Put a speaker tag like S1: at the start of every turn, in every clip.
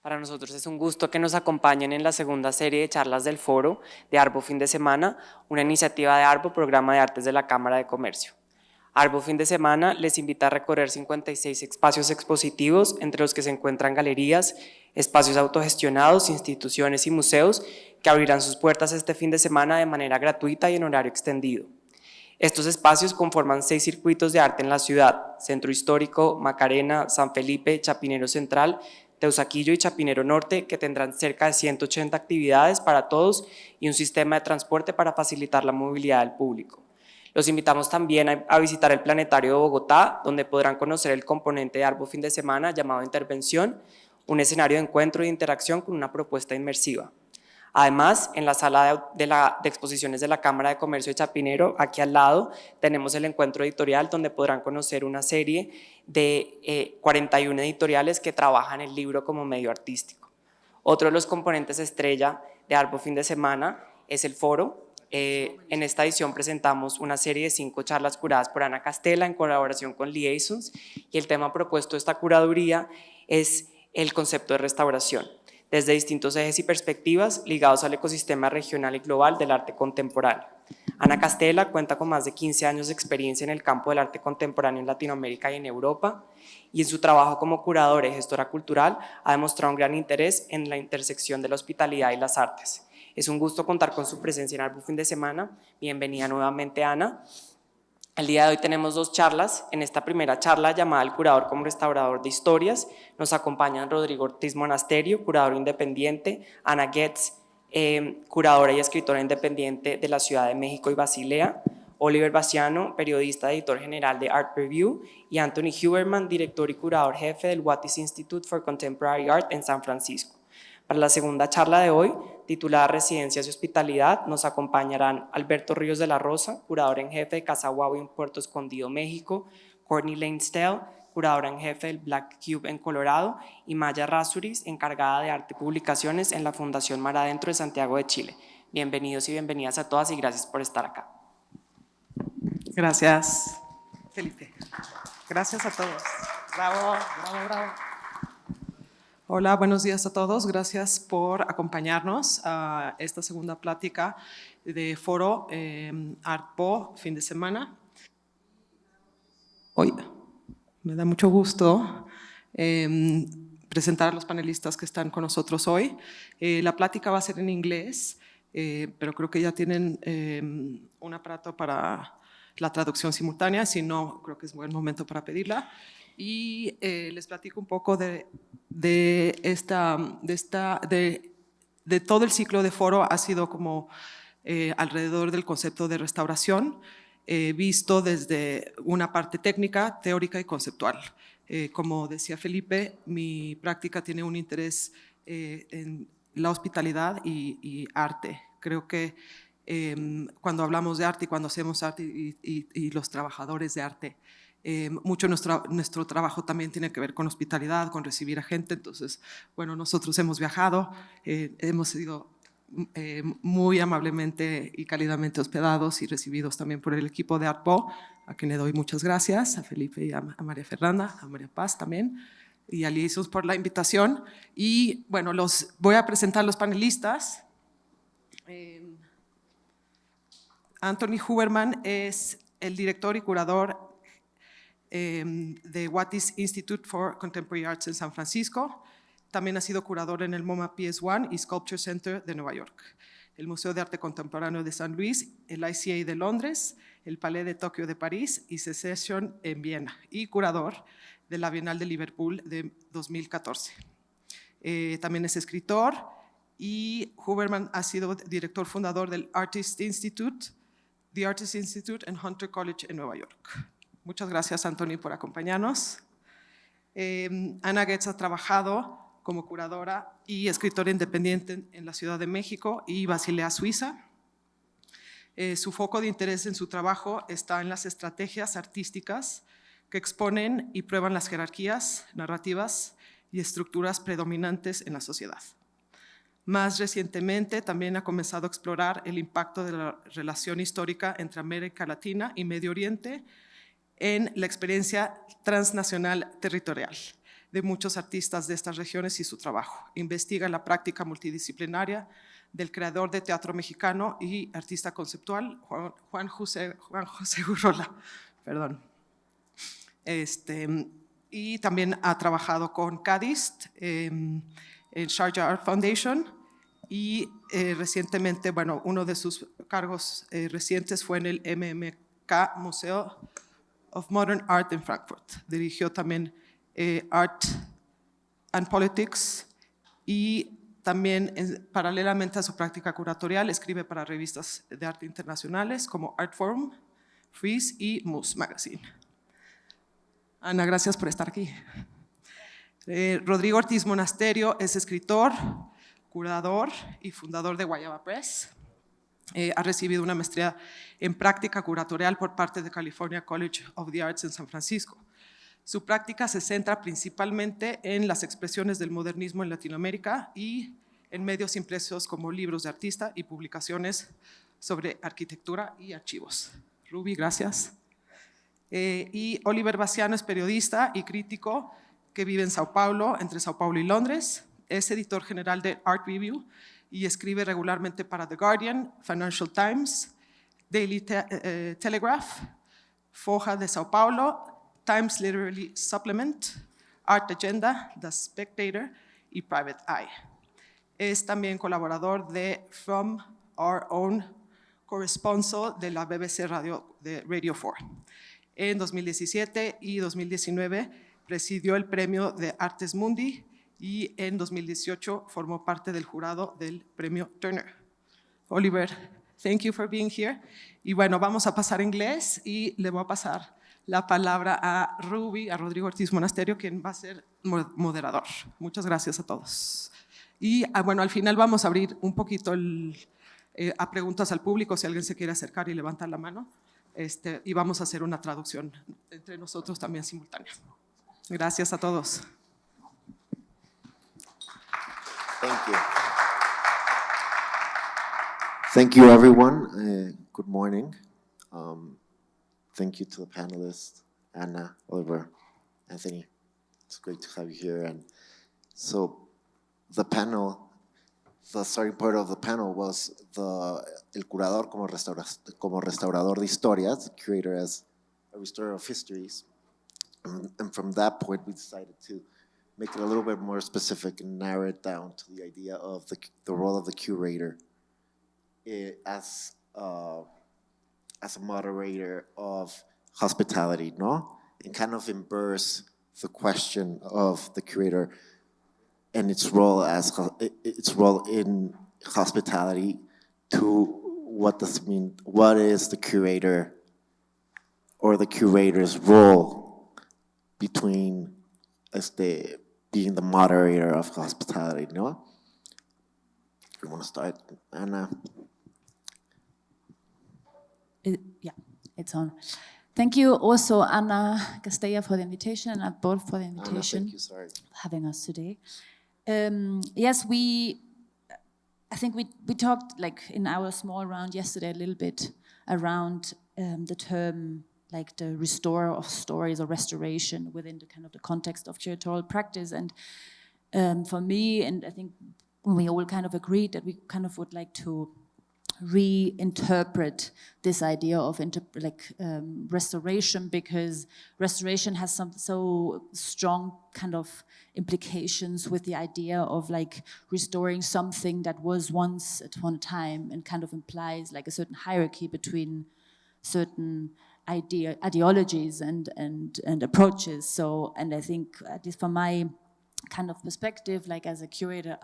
S1: Para nosotros es un gusto que nos acompañen en la segunda serie de charlas del Foro de ARTBO Fin de Semana, una iniciativa de ARTBO, Programa de Artes de la Cámara de Comercio. ARTBO Fin de Semana les invita a recorrer 56 espacios expositivos, entre los que se encuentran galerías, espacios autogestionados, instituciones y museos que abrirán sus puertas este fin de semana de manera gratuita y en horario extendido. Estos espacios conforman 6 circuitos de arte en la ciudad: Centro Histórico, Macarena, San Felipe, Chapinero Central, Teusaquillo y Chapinero Norte, que tendrán cerca de 180 actividades para todos y un sistema de transporte para facilitar la movilidad del público. Los invitamos también a visitar el Planetario de Bogotá, donde podrán conocer el componente de ARTBO Fin de Semana llamado Intervención, un escenario de encuentro e interacción con una propuesta inmersiva. Además, en la sala de exposiciones de la Cámara de Comercio de Chapinero, aquí al lado, tenemos el encuentro editorial donde podrán conocer una serie de 41 editoriales que trabajan el libro como medio artístico. Otro de los componentes estrella de ARTBO Fin de Semana es el Foro. En esta edición presentamos una serie de 5 charlas curadas por Ana Castella en colaboración con Liaisons, y el tema propuesto de esta curaduría es el concepto de restauración, desde distintos ejes y perspectivas ligados al ecosistema regional y global del arte contemporáneo. Ana Castella cuenta con más de 15 años de experiencia en el campo del arte contemporáneo en Latinoamérica y en Europa, y en su trabajo como curadora y gestora cultural ha demostrado un gran interés en la intersección de la hospitalidad y las artes. Es un gusto contar con su presencia en ARTBO Fin de Semana. Bienvenida nuevamente, Ana. El día de hoy tenemos 2 charlas. En esta primera charla, llamada El Curador como Restaurador de Historias, nos acompañan Rodrigo Ortiz Monasterio, curador independiente; Ana Getz, curadora y escritora independiente de la Ciudad de México y Basilea; Oliver Baciano, periodista, editor general de Art Review; y Anthony Huberman, director y curador jefe del Wattis Institute for Contemporary Art en San Francisco. Para la segunda charla de hoy, titulada Residencias y hospitalidad, nos acompañarán Alberto Ríos de la Rosa, curador en jefe de Casa Wabi en Puerto Escondido, México; Cortney Lane Stell, curadora en jefe del Black Cube en Colorado; y Maya Errazuriz, encargada de arte y publicaciones en la Fundación Mar Adentro de Santiago de Chile. Bienvenidos y bienvenidas a todas y gracias por estar acá.
S2: Gracias, Felipe. Gracias a todos. Bravo, bravo, bravo. Hola, buenos días a todos. Gracias por acompañarnos a esta segunda plática de Foro ARTBO Fin de Semana. Hoy me da mucho gusto presentar a los panelistas que están con nosotros hoy. La plática va a ser en inglés, pero creo que ya tienen un aparato para la traducción simultánea. Si no, creo que es buen momento para pedirla. Y les platico un poco de todo el ciclo de Foro. Ha sido como alrededor del concepto de restauración, visto desde una parte técnica, teórica y conceptual. Como decía Felipe, mi práctica tiene un interés en la hospitalidad y arte. Creo que cuando hablamos de arte y cuando hacemos arte y los trabajadores de arte, mucho nuestro trabajo también tiene que ver con hospitalidad, con recibir a gente. Entonces, bueno, nosotros hemos viajado, hemos sido muy amablemente y cálidamente hospedados y recibidos también por el equipo de ARTBO, a quien le doy muchas gracias, a Felipe y a María Fernanda, a María Paz también, y a Liaisons por la invitación. Y bueno, los voy a presentar los panelistas. Anthony Huberman es el director y curador de Wattis Institute for Contemporary Arts en San Francisco. También ha sido curador en el MoMA PS1 y Sculpture Center de Nueva York, el Museo de Arte Contemporáneo de San Luis, el ICA de Londres, el Palais de Tokio de París y Secession en Viena, y curador de la Bienal de Liverpool de 2014. También es escritor, y Huberman ha sido director fundador del Artist Institute, The Artist Institute en Hunter College en Nueva York. Muchas gracias, Anthony, por acompañarnos. Ana Getz ha trabajado como curadora y escritora independiente en la Ciudad de México y Basilea, Suiza. Su foco de interés en su trabajo está en las estrategias artísticas que exponen y prueban las jerarquías, narrativas y estructuras predominantes en la sociedad. Más recientemente, también ha comenzado a explorar el impacto de la relación histórica entre América Latina y Medio Oriente en la experiencia transnacional territorial. de muchos artistas de estas regiones y su trabajo. Investiga la práctica multidisciplinaria del creador de teatro mexicano y artista conceptual, Juan José Urrola. Perdón. Y también ha trabajado con Cádiz en Sharjah Art Foundation y recientemente, bueno, uno de sus cargos recientes fue en el MMK Museo of Modern Art en Frankfurt. Dirigió también Art and Politics y también, paralelamente a su práctica curatorial, escribe para revistas de arte internacionales como Art Forum, Freeze y Moose Magazine. Ana, gracias por estar aquí. Rodrigo Ortiz Monasterio es escritor, curador y fundador de Guayaba Press. Ha recibido una maestría en práctica curatorial por parte de California College of the Arts en San Francisco. Su práctica se centra principalmente en las expresiones del modernismo en Latinoamérica y en medios impresos como libros de artista y publicaciones sobre arquitectura y archivos. Ruby, gracias. Y Oliver Baciano es periodista y crítico que vive en Sao Paulo, entre Sao Paulo y Londres. Es editor general de Art Review y escribe regularmente para The Guardian, Financial Times, Daily Telegraph, Foja de Sao Paulo, Times Literary Supplement, Art Agenda, The Spectator y Private Eye. Es también colaborador de From Our Own, corresponsal de la BBC de Radio 4. En 2017 y 2019 presidió el premio de Artes Mundi y en 2018 formó parte del jurado del premio Turner. Oliver, thank you for being here. Y bueno, vamos a pasar a inglés y le voy a pasar la palabra a Ruby, a Rodrigo Ortiz Monasterio, quien va a ser moderador. Muchas gracias a todos. Y bueno, al final vamos a abrir un poquito a preguntas al público, si alguien se quiere acercar y levantar la mano. Y vamos a hacer una traducción entre nosotros también simultánea. Gracias a todos.
S3: Thank you. Thank you, everyone. Good morning. Thank you to the panelists, Ana, Oliver, Anthony. It's great to have you here. And so the starting part of the panel was el curador como restaurador de historias, the curator as a restorer of histories. And from that point, we decided to make it a little bit more specific and narrow it down to the idea of the role of the curator as a moderator of hospitality, no? And kind of embrace the question of the curator and its role in hospitality. To what does it mean? What is the curator or the curator's role between being the moderator of hospitality, no? You want to start, Ana?
S4: Yeah, it's on. Thank you also, Ana Castella, for the invitation, and at both for the invitation.
S3: Ana, thank you, sorry.
S4: Having us today. Yes, I think we talked like in our small round yesterday a little bit around the term like the restorer of stories or restoration within the kind of the context of curatorial practice. And for me, and I think we all kind of agreed that we kind of would like to reinterpret this idea of restoration, because restoration has some so strong kind of implications with the idea of like restoring something that was once upon a time, and kind of implies like a certain hierarchy between certain ideologies and approaches. So, and I think at least from my kind of perspective, like as a curator,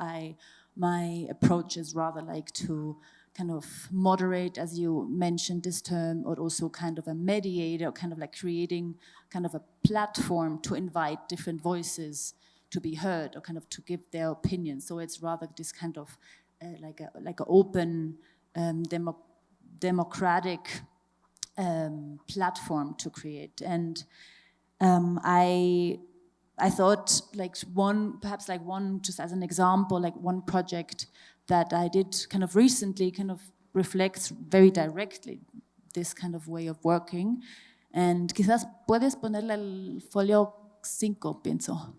S4: my approach is rather like to kind of moderate, as you mentioned this term, or also kind of a mediator, kind of like creating kind of a platform to invite different voices to be heard or kind of to give their opinions. So it's rather this kind of like an open democratic platform to create. And I thought like perhaps one just as an example, like one project that I did kind of recently kind of reflects very directly this kind of way of working. And quizás puedes ponerle el folio 5, pienso.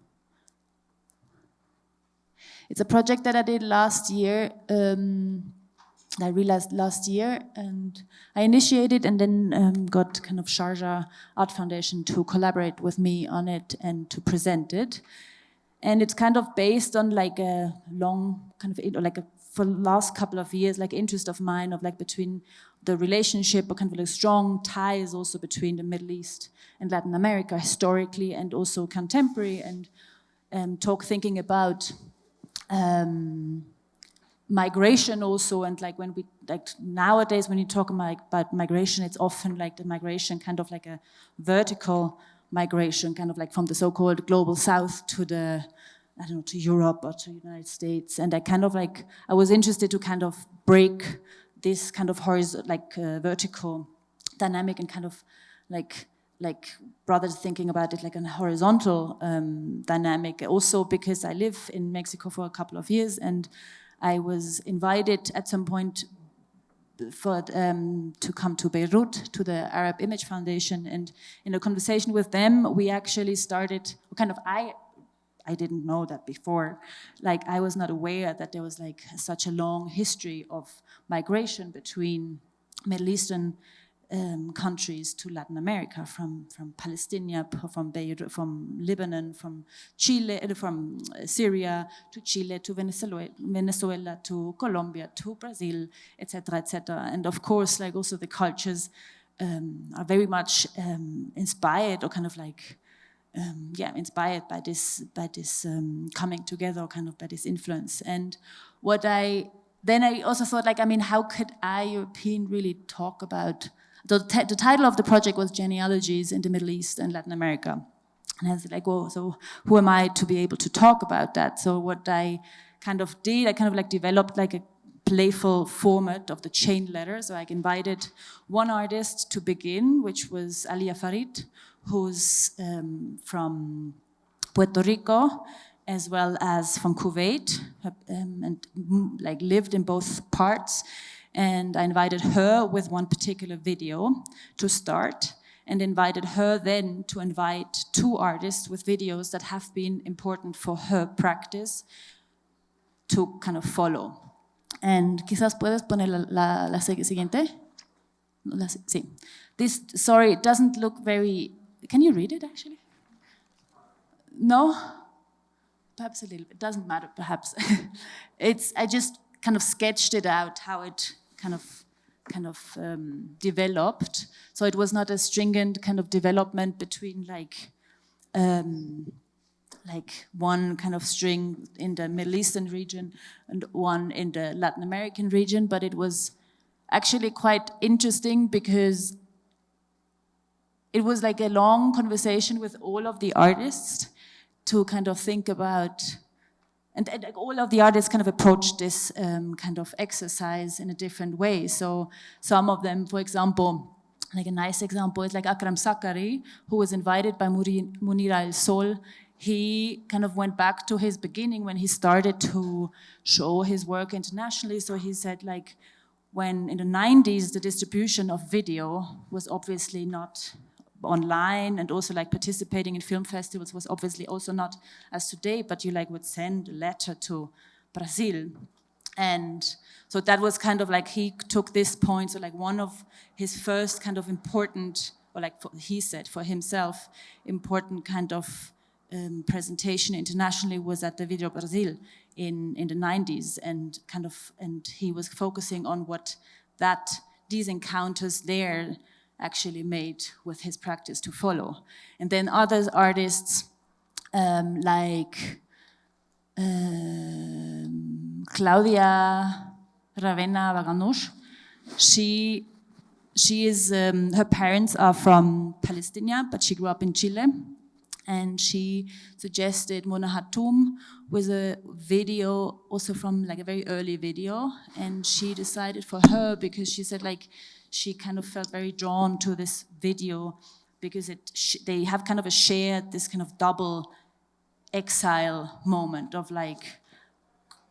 S4: It's a project that I did last year, I realized last year, and I initiated and then got kind of Sharjah Art Foundation to collaborate with me on it and to present it. And it's kind of based on like a long kind of, like for the last couple of years, like interest of mine of like between the relationship, or kind of like strong ties also between the Middle East and Latin America historically and also contemporary, and thinking about migration also, and like when we, like nowadays when you talk about migration, it's often like the migration kind of like a vertical migration, kind of like from the so-called global south to the, I don't know, to Europe or to the United States. And I kind of like, I was interested to kind of break this kind of vertical dynamic and kind of like rather thinking about it like a horizontal dynamic. Also because I live in Mexico for a couple of years, and I was invited at some point to come to Beirut, to the Arab Image Foundation, and in a conversation with them, we actually started, kind of, I didn't know that before, like I was not aware that there was like such a long history of migration between Middle Eastern countries to Latin America, from Palestine, from Beirut, from Lebanon, from Chile, from Syria to Chile, to Venezuela, to Colombia, to Brazil, etc., etc. And of course, like also the cultures are very much inspired, or kind of like inspired by this coming together, or kind of by this influence. And then I also thought, like, I mean, how could I, European, really talk about, the title of the project was Genealogies in the Middle East and Latin America. And I was like, well, so who am I to be able to talk about that? So what I kind of did, I kind of like developed like a playful format of the chain letter. So I invited one artist to begin, which was Alia Farid, who's from Puerto Rico, as well as from Kuwait, and like lived in both parts. And I invited her with one particular video to start, and invited her then to invite two artists with videos that have been important for her practice to kind of follow. And quizás puedes poner la siguiente? Sí. This, sorry, it doesn't look very, can you read it actually? No? Perhaps a little bit, doesn't matter, perhaps. I just kind of sketched it out, how it kind of developed. So it was not a stringent kind of development between like one kind of string in the Middle Eastern region and one in the Latin American region, but it was actually quite interesting because it was like a long conversation with all of the artists to kind of think about, and all of the artists kind of approached this kind of exercise in a different way. So some of them, for example, like a nice example is like Akram Sakari, who was invited by Munira El Sol. He kind of went back to his beginning when he started to show his work internationally. So he said, like, when in the 90s, the distribution of video was obviously not online, and also like participating in film festivals was obviously also not as today, but you like would send a letter to Brazil. And so that was kind of like, he took this point, so like one of his first kind of important, or like he said for himself, important kind of presentation internationally was at the Video Brazil in the 90s, and kind of, and he was focusing on what these encounters there actually made with his practice to follow. And then other artists like Claudia Ravena Baganush, she is, her parents are from Palestine, but she grew up in Chile. And she suggested Mona Hatoum with a video, also from like a very early video. And she decided for her, because she said like, she kind of felt very drawn to this video because they have kind of a shared, this kind of double exile moment of like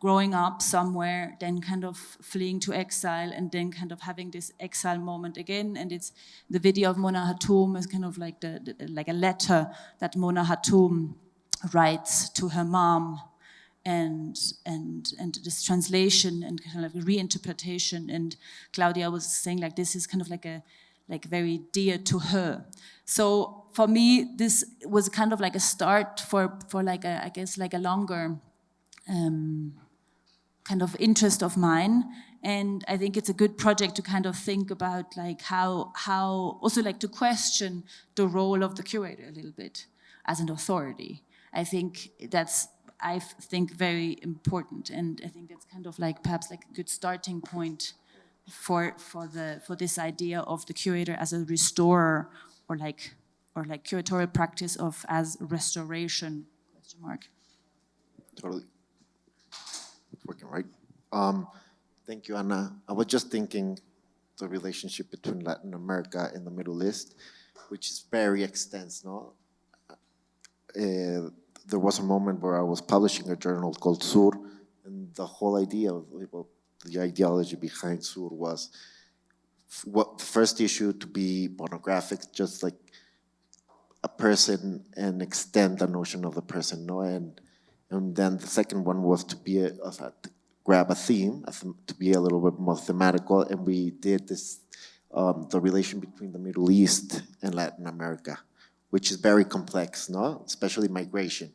S4: growing up somewhere, then kind of fleeing to exile, and then kind of having this exile moment again. And it's the video of Mona Hatoum is kind of like like a letter that Mona Hatoum writes to her mom and this translation and kind of reinterpretation. And Claudia was saying like this is kind of like very dear to her. So for me, this was kind of like a start for like a, I guess like a longer kind of interest of mine. And I think it's a good project to kind of think about like how also like to question the role of the curator a little bit as an authority. I think that's, I think, very important, and I think that's kind of like perhaps like a good starting point for this idea of the curator as a restorer, or like curatorial practice of as restoration, question mark.
S3: Totally. Working right. Thank you, Ana. I was just thinking the relationship between Latin America and the Middle East, which is very extensive, no? There was a moment where I was publishing a journal called Sur, and the whole idea of, well, the ideology behind Sur was what the first issue to be monographic, just like a person and extend the notion of the person, no? And then the second one was to be grab a theme, to be a little bit more thematical, and we did this, the relation between the Middle East and Latin America, which is very complex, no? Especially migration.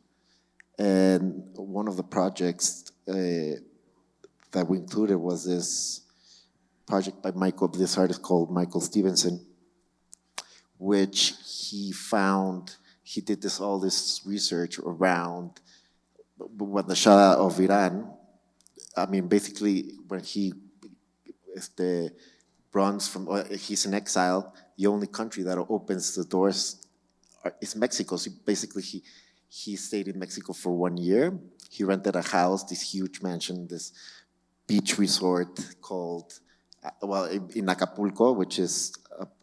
S3: And one of the projects that we included was this project by this artist called Michael Stevenson, which he found, he did all this research around when the Shah of Iran, I mean, basically when he runs from, he's in exile, the only country that opens the doors is Mexico. So basically he stayed in Mexico for 1 year. He rented a house, this huge mansion, this beach resort called, well, in Acapulco, which is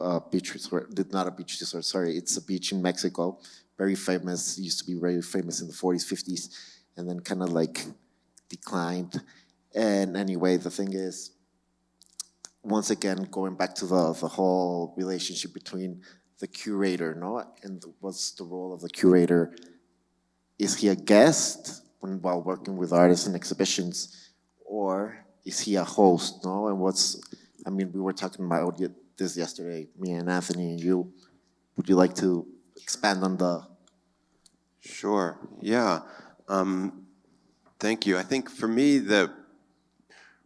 S3: a beach resort, not a beach resort, sorry, it's a beach in Mexico, very famous, used to be very famous in the 40s, 50s, and then kind of like declined. And anyway, the thing is, once again, going back to the whole relationship between the curator, no? And what's the role of the curator? Is he a guest while working with artists in exhibitions, or is he a host, no? And I mean, we were talking about this yesterday, me and Anthony and you. Would you like to expand on the?
S5: Sure, yeah. Thank you. I think for me,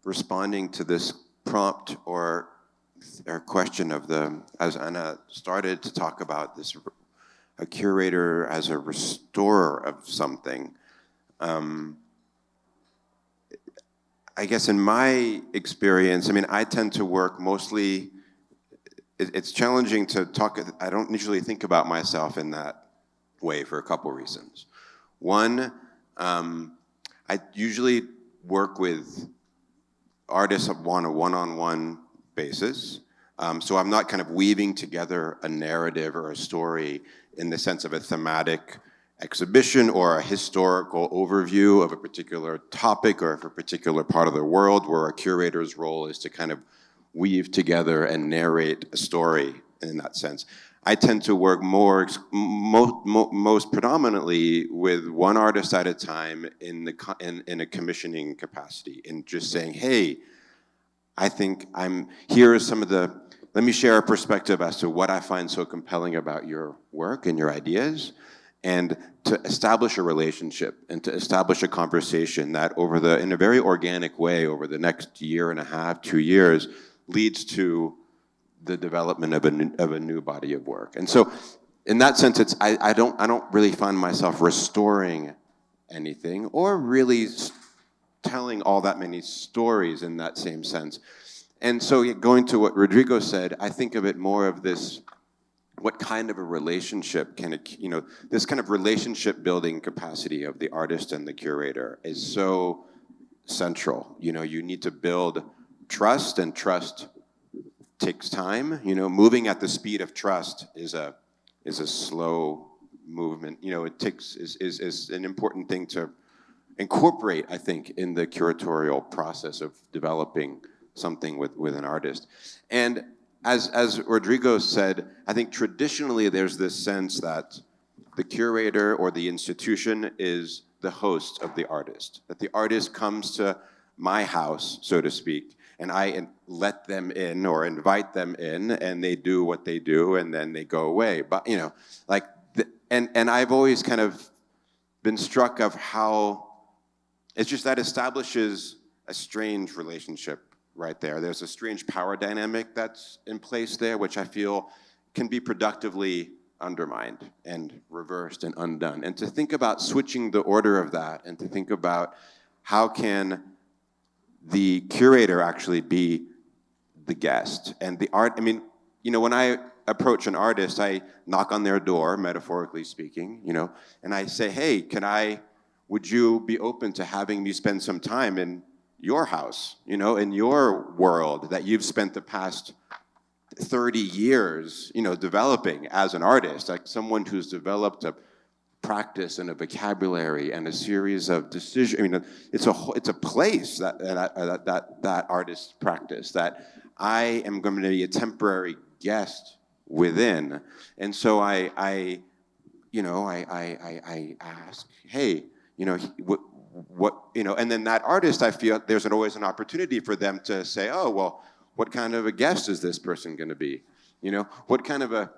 S5: responding to this prompt or question of as Ana started to talk about this, a curator as a restorer of something. I guess in my experience, I mean, I tend to work mostly, it's challenging to talk, I don't usually think about myself in that way for a couple reasons. One, I usually work with artists on a one-on-one basis. So I'm not kind of weaving together a narrative or a story in the sense of a thematic exhibition or a historical overview of a particular topic or of a particular part of the world, where a curator's role is to kind of weave together and narrate a story in that sense. I tend to work most predominantly with one artist at a time in a commissioning capacity, in just saying, hey, I think here are some of let me share a perspective as to what I find so compelling about your work and your ideas, and to establish a relationship and to establish a conversation that in a very organic way over the next year and a half, 2 years, leads to the development of a new body of work. And so in that sense, I don't really find myself restoring anything or really telling all that many stories in that same sense. And so going to what Rodrigo said, I think of it more of this, what kind of a relationship can it, this kind of relationship building capacity of the artist and the curator is so central. You need to build trust, and trust takes time. Moving at the speed of trust is a slow movement. Is an important thing to incorporate, I think, in the curatorial process of developing something with an artist. And as Rodrigo said, I think traditionally there's this sense that the curator or the institution is the host of the artist, that the artist comes to my house, so to speak, and I let them in or invite them in, and they do what they do, and then they go away. But, you know, like, and I've always kind of been struck of how it's just that establishes a strange relationship right there. There's a strange power dynamic that's in place there, which I feel can be productively undermined and reversed and undone. And to think about switching the order of that, and to think about how can the curator actually be the guest and the art. I mean, you know, when I approach an artist, I knock on their door, metaphorically speaking, you know, and I say, hey, would you be open to having me spend some time in your house, you know, in your world that you've spent the past 30 years, you know, developing as an artist, like someone who's developed a practice and a vocabulary and a series of decisions. I mean, it's a place that artist practice that I am going to be a temporary guest within. And so I ask, hey, you know, what, you know, and then that artist, I feel there's always an opportunity for them to say, oh, well, what kind of a guest is this person going to be? You know, what kind of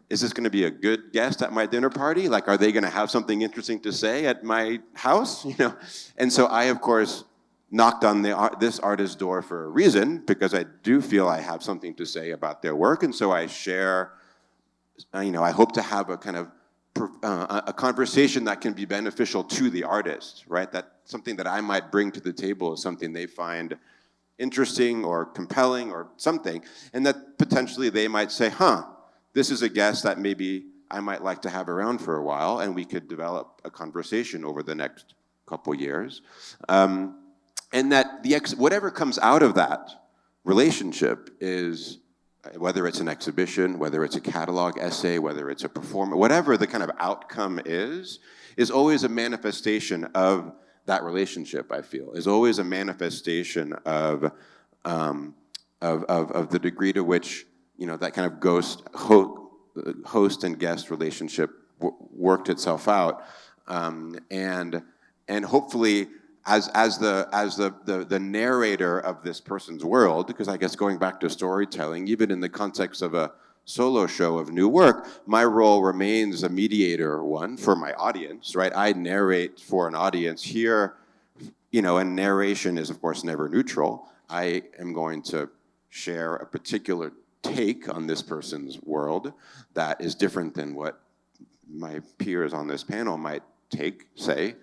S5: is this going to be a good guest at my dinner party? Like, are they going to have something interesting to say at my house? You know, and so I, of course, knocked on this artist's door for a reason, because I do feel I have something to say about their work, and so I share. You know, I hope to have a kind of a conversation that can be beneficial to the artist, right? That something that I might bring to the table is something they find interesting or compelling or something, and that potentially they might say, huh, this is a guest that maybe I might like to have around for a while, and we could develop a conversation over the next couple years. And that whatever comes out of that relationship is, whether it's an exhibition, whether it's a catalog essay, whether it's a performance, whatever the kind of outcome is always a manifestation of that relationship, I feel, is always a manifestation of the degree to which, you know, that kind of host and guest relationship worked itself out, and hopefully as the narrator of this person's world, because I guess going back to storytelling, even in the context of a solo show of new work, my role remains a mediator one for my audience, right? I narrate for an audience here, you know, and narration is of course never neutral. I am going to share a particular take on this person's world that is different than what my peers on this panel might say.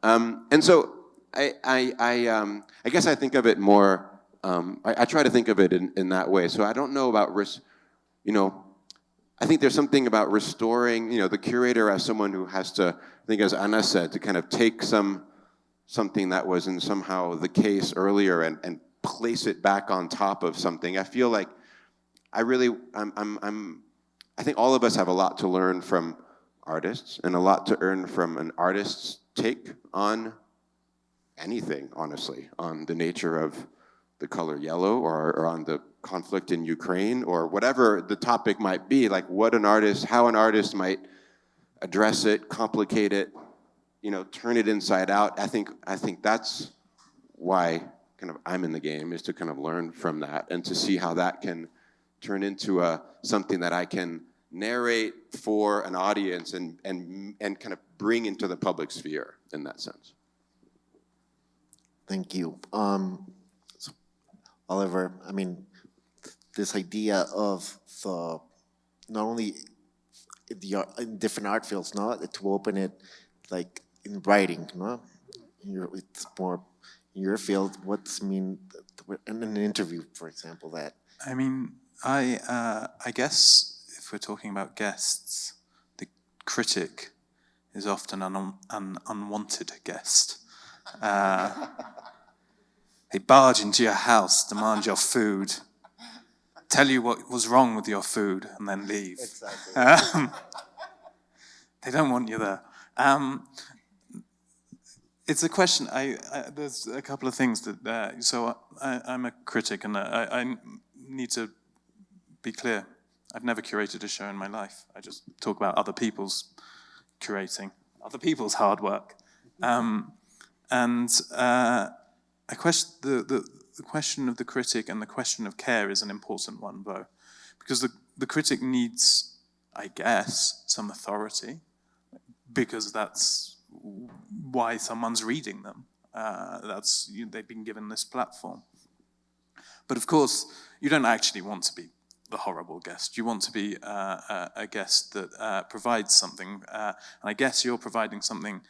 S5: And so I guess I think of it more, I try to think of it in that way. So I don't know about risk, you know, I think there's something about restoring, you know, the curator as someone who has to, I think as Ana said, to kind of take something that was in somehow the case earlier and place it back on top of something. I feel like I think all of us have a lot to learn from artists and a lot to earn from an artist's take on anything, honestly, on the nature of the color yellow or on the conflict in Ukraine or whatever the topic might be, like how an artist might address it, complicate it, you know, turn it inside out. I think that's why kind of I'm in the game, is to kind of learn from that and to see how that can turn into something that I can narrate for an audience and kind of bring into the public sphere in that sense.
S3: Thank you. So, Oliver, I mean, this idea of not only in different art fields, no, to open it like in writing, no, it's more in your field. What's mean in an interview, for example? That
S6: I mean, I guess if we're talking about guests, the critic is often an unwanted guest. They barge into your house, demand your food, tell you what was wrong with your food, and then leave. Exactly. They don't want you there. It's a question. There's a couple of things that. So I'm a critic, and I need to be clear. I've never curated a show in my life. I just talk about other people's curating, other people's hard work. The question of the critic and the question of care is an important one, though, because the critic needs, I guess, some authority, because that's why someone's reading them. They've been given this platform. But of course, you don't actually want to be the horrible guest. You want to be a guest that provides something. And I guess you're providing something,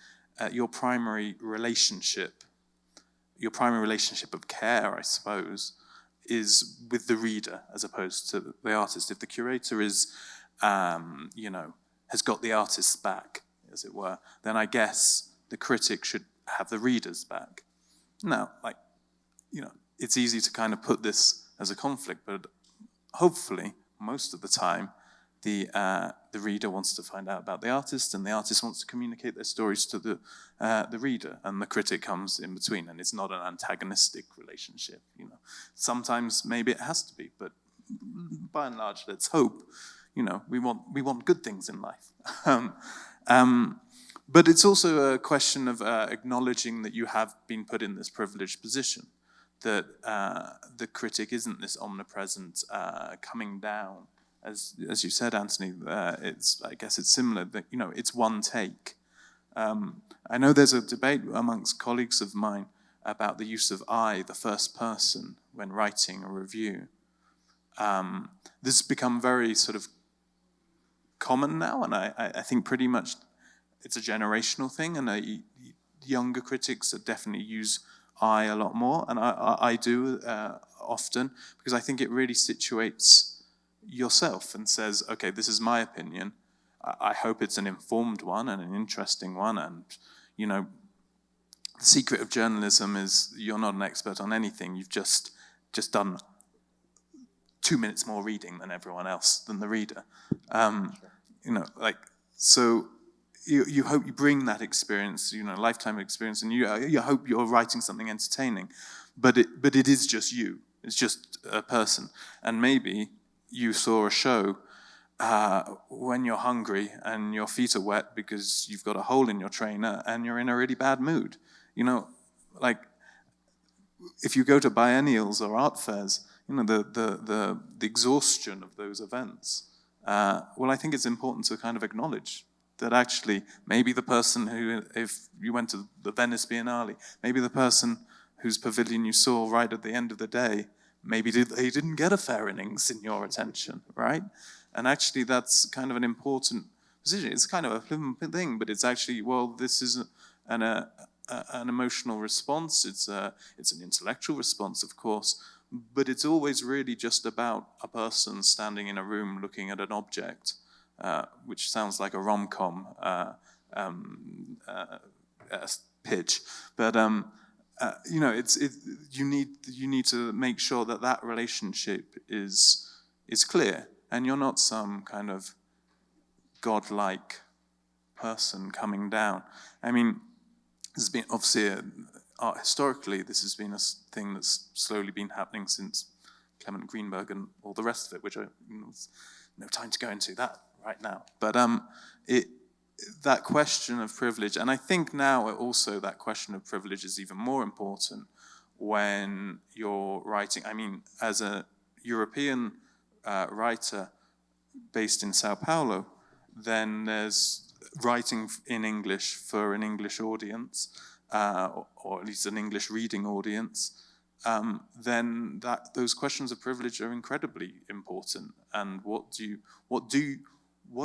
S6: your primary relationship of care, I suppose, is with the reader as opposed to the artist. If the curator is, has got the artist's back, as it were, then I guess the critic should have the reader's back. Now, it's easy to kind of put this as a conflict, but hopefully, most of the time, the reader wants to find out about the artist, and the artist wants to communicate their stories to the reader, and the critic comes in between, and it's not an antagonistic relationship. Sometimes maybe it has to be, but by and large, let's hope. We want good things in life. But it's also a question of acknowledging that you have been put in this privileged position, that the critic isn't this omnipresent coming down. As you said, Anthony, I guess it's similar, that it's one take. I know there's a debate amongst colleagues of mine about the use of I, the first person, when writing a review. This has become very sort of common now, and I think pretty much it's a generational thing, and younger critics definitely use I a lot more, and I do often, because I think it really situates yourself and says, okay, this is my opinion. I hope it's an informed one and an interesting one, and the secret of journalism is you're not an expert on anything. You've just done 2 minutes more reading than everyone else, than the reader. So you hope you bring that experience, lifetime experience, and you hope you're writing something entertaining, but it is just you. It's just a person, and maybe you saw a show when you're hungry and your feet are wet because you've got a hole in your trainer and you're in a really bad mood. If you go to biennials or art fairs, the exhaustion of those events. Well, I think it's important to kind of acknowledge that actually maybe the person who, if you went to the Venice Biennale, maybe the person whose pavilion you saw right at the end of the day, maybe they didn't get a fair innings in your attention, right? And actually that's kind of an important position. It's kind of a flippant thing, but it's actually, well, this is an emotional response. It's an intellectual response, of course, but it's always really just about a person standing in a room looking at an object, which sounds like a rom-com pitch, but you need to make sure that relationship is clear, and you're not some kind of godlike person coming down. I mean, this has been obviously historically, this has been a thing that's slowly been happening since Clement Greenberg and all the rest of it, which there's no time to go into that right now. But that question of privilege, and I think now also that question of privilege is even more important when you're writing. I mean, as a European writer based in Sao Paulo, then there's writing in English for an English audience, or at least an English reading audience, then those questions of privilege are incredibly important. And what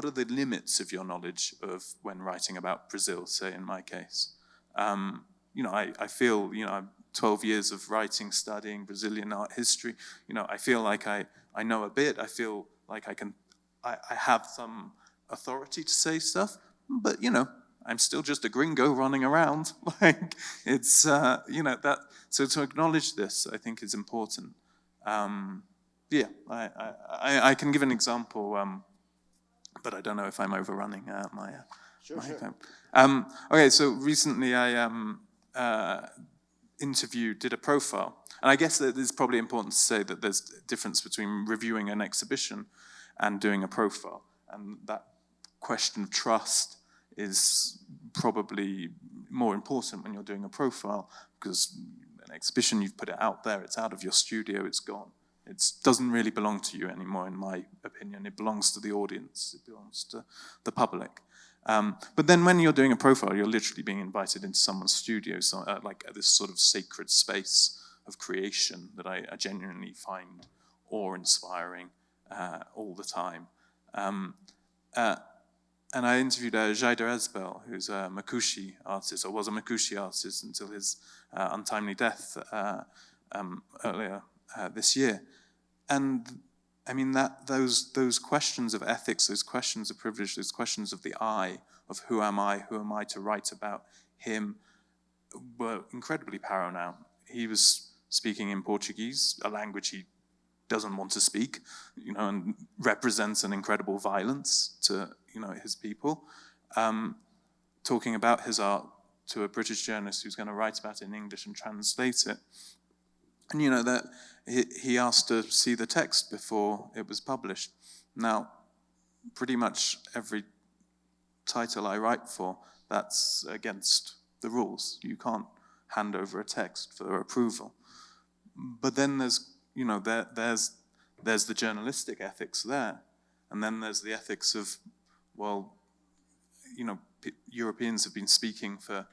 S6: are the limits of your knowledge of when writing about Brazil, say in my case? I feel, I'm 12 years of writing, studying Brazilian art history. I feel like I know a bit. I feel like I have some authority to say stuff, but I'm still just a gringo running around. So to acknowledge this, I think is important. I can give an example, but I don't know if I'm overrunning my time. Okay, so recently I did a profile. And I guess that it's probably important to say that there's a difference between reviewing an exhibition and doing a profile. And that question of trust is probably more important when you're doing a profile, because an exhibition, you've put it out there, it's out of your studio, it's gone. It doesn't really belong to you anymore, in my opinion. It belongs to the audience, it belongs to the public. But then when you're doing a profile, you're literally being invited into someone's studio, so, like this sort of sacred space of creation that I genuinely find awe-inspiring all the time. And I interviewed Jaider Ezbel, who's a Makushi artist, or was a Makushi artist until his untimely death earlier this year. And I mean, those questions of ethics, those questions of privilege, those questions of the I, of who am I to write about him, were incredibly paramount. He was speaking in Portuguese, a language he doesn't want to speak, you know, and represents an incredible violence to, you know, his people. Talking about his art to a British journalist who's going to write about it in English and translate it. And, you know, that he asked to see the text before it was published. Now, pretty much every title I write for, that's against the rules. You can't hand over a text for approval. But then there's, you know, there's the journalistic ethics there. And then there's the ethics of, well, you know, Europeans have been speaking for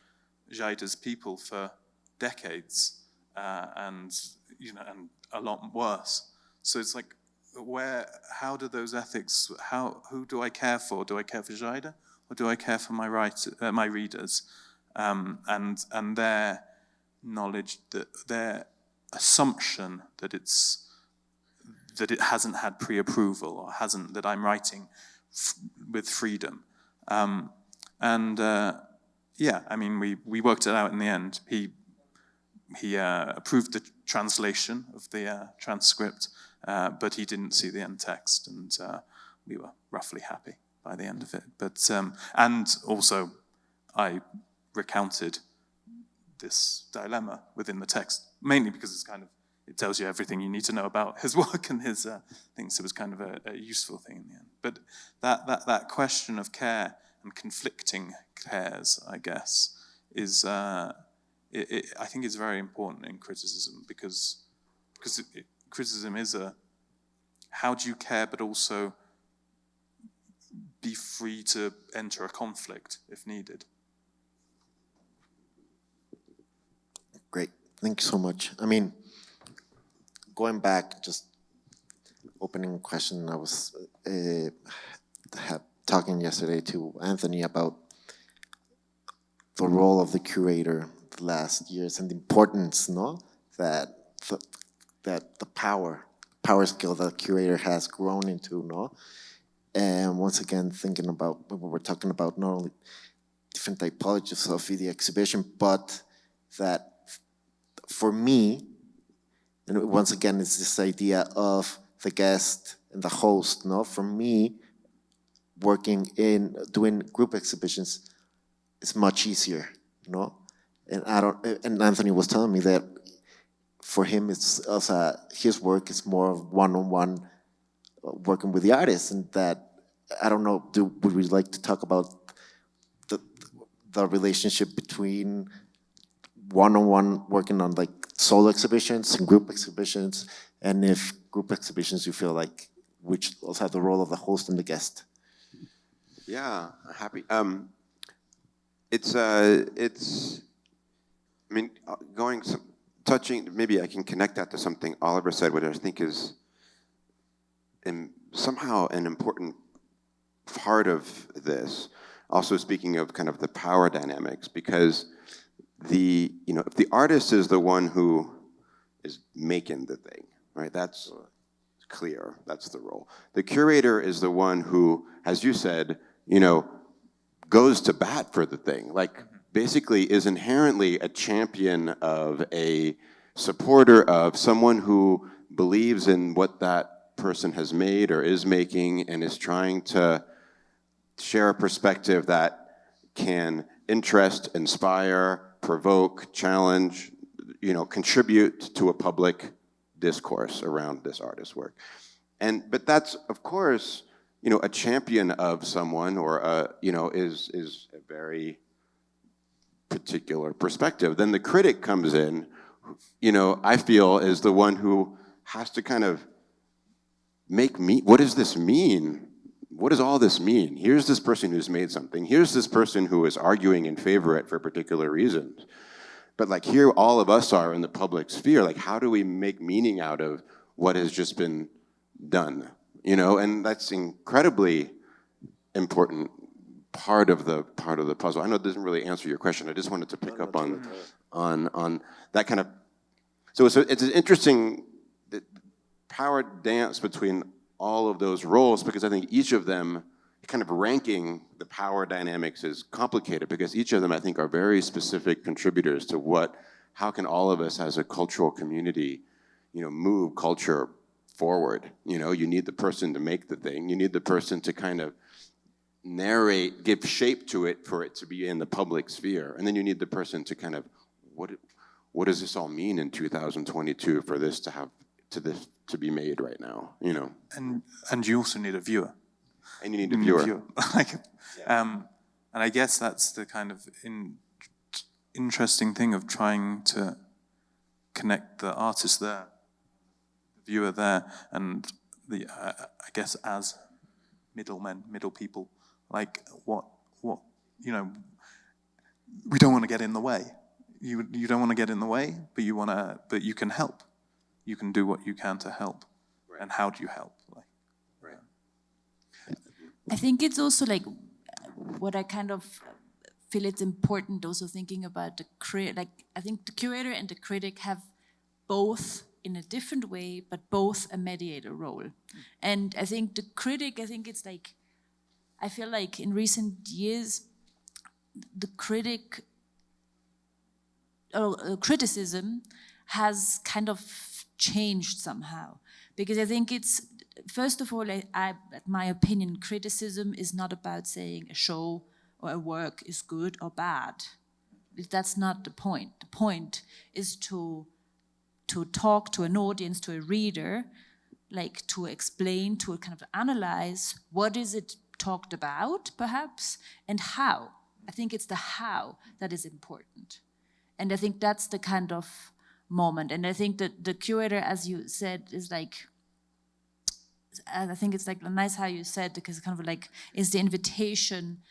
S6: Jaider's people for decades, and, you know, and a lot worse. So it's like, how do those ethics, who do I care for? Do I care for Jaider, or do I care for my readers? And their knowledge, their assumption that it hasn't had pre-approval, or that I'm writing with freedom. Yeah, I mean, we worked it out in the end. He approved the translation of the transcript, but he didn't see the end text, and we were roughly happy by the end of it. But and also, I recounted this dilemma within the text, mainly because it tells you everything you need to know about his work and his things. So it was kind of a useful thing in the end. But that question of care and conflicting cares, I guess, is I think it's very important in criticism, because criticism is how do you care but also be free to enter a conflict if needed.
S3: Great, thank you so much. I mean, going back, just opening question, I was talking yesterday to Anthony about the role of the curator the last years and the importance, no, that the power skill that the curator has grown into, no, and once again thinking about what we're talking about, not only different typologies of the exhibition, but that for me, and once again, it's this idea of the guest and the host, no? For me, doing group exhibitions is much easier, no? And Anthony was telling me that for him, it's also, his work is more one-on-one working with the artists, and that, I don't know, would we like to talk about the relationship between one-on-one working on like solo exhibitions and group exhibitions, and if group exhibitions you feel like which also have the role of the host and the guest?
S5: Yeah, happy. I mean, touching, maybe I can connect that to something Oliver said, which I think is somehow an important part of this. Also speaking of kind of the power dynamics, because if the artist is the one who is making the thing, right? That's clear, that's the role. The curator is the one who, as you said, goes to bat for the thing, like basically is inherently a champion of, a supporter of, someone who believes in what that person has made or is making and is trying to share a perspective that can interest, inspire, provoke, challenge, contribute to a public discourse around this artist's work. But that's, of course, a champion of someone or is a very particular perspective. Then the critic comes in, I feel is the one who has to kind of what does this mean? What does all this mean? Here's this person who's made something. Here's this person who is arguing in favor of it for particular reasons. But like here all of us are in the public sphere. Like how do we make meaning out of what has just been done? And that's incredibly important part of the puzzle. I know it doesn't really answer your question. I just wanted to pick up on that kind of. So it's an interesting power dance between all of those roles, because I think each of them, kind of ranking the power dynamics is complicated, because each of them I think are very specific contributors to how can all of us as a cultural community, move culture forward. You need the person to make the thing. You need the person to kind of narrate, give shape to it for it to be in the public sphere. And then you need the person to kind of, what does this all mean in 2022 for this to be made right now,
S6: And you also need a viewer.
S5: And you need a viewer.
S6: And I guess that's the kind of interesting thing of trying to connect the artist there, the viewer there, and I guess as middle people, like what we don't want to get in the way. You don't want to get in the way, but you can help. You can do what you can to help. Right. And how do you help? Right.
S4: I think it's also like what I kind of feel it's important also thinking about I think the curator and the critic have both in a different way, but both a mediator role. And I think the critic, it's like, I feel like in recent years, the criticism has kind of changed somehow. Because I think it's, first of all, my opinion, criticism is not about saying a show or a work is good or bad. That's not the point. The point is to talk to an audience, to a reader, like to explain, to kind of analyze what is it talked about, perhaps, and how. I think it's the how that is important. And I think that's the kind of moment. And I think that the curator, as you said, is like, I think it's like nice how you said, because kind of like is the invitation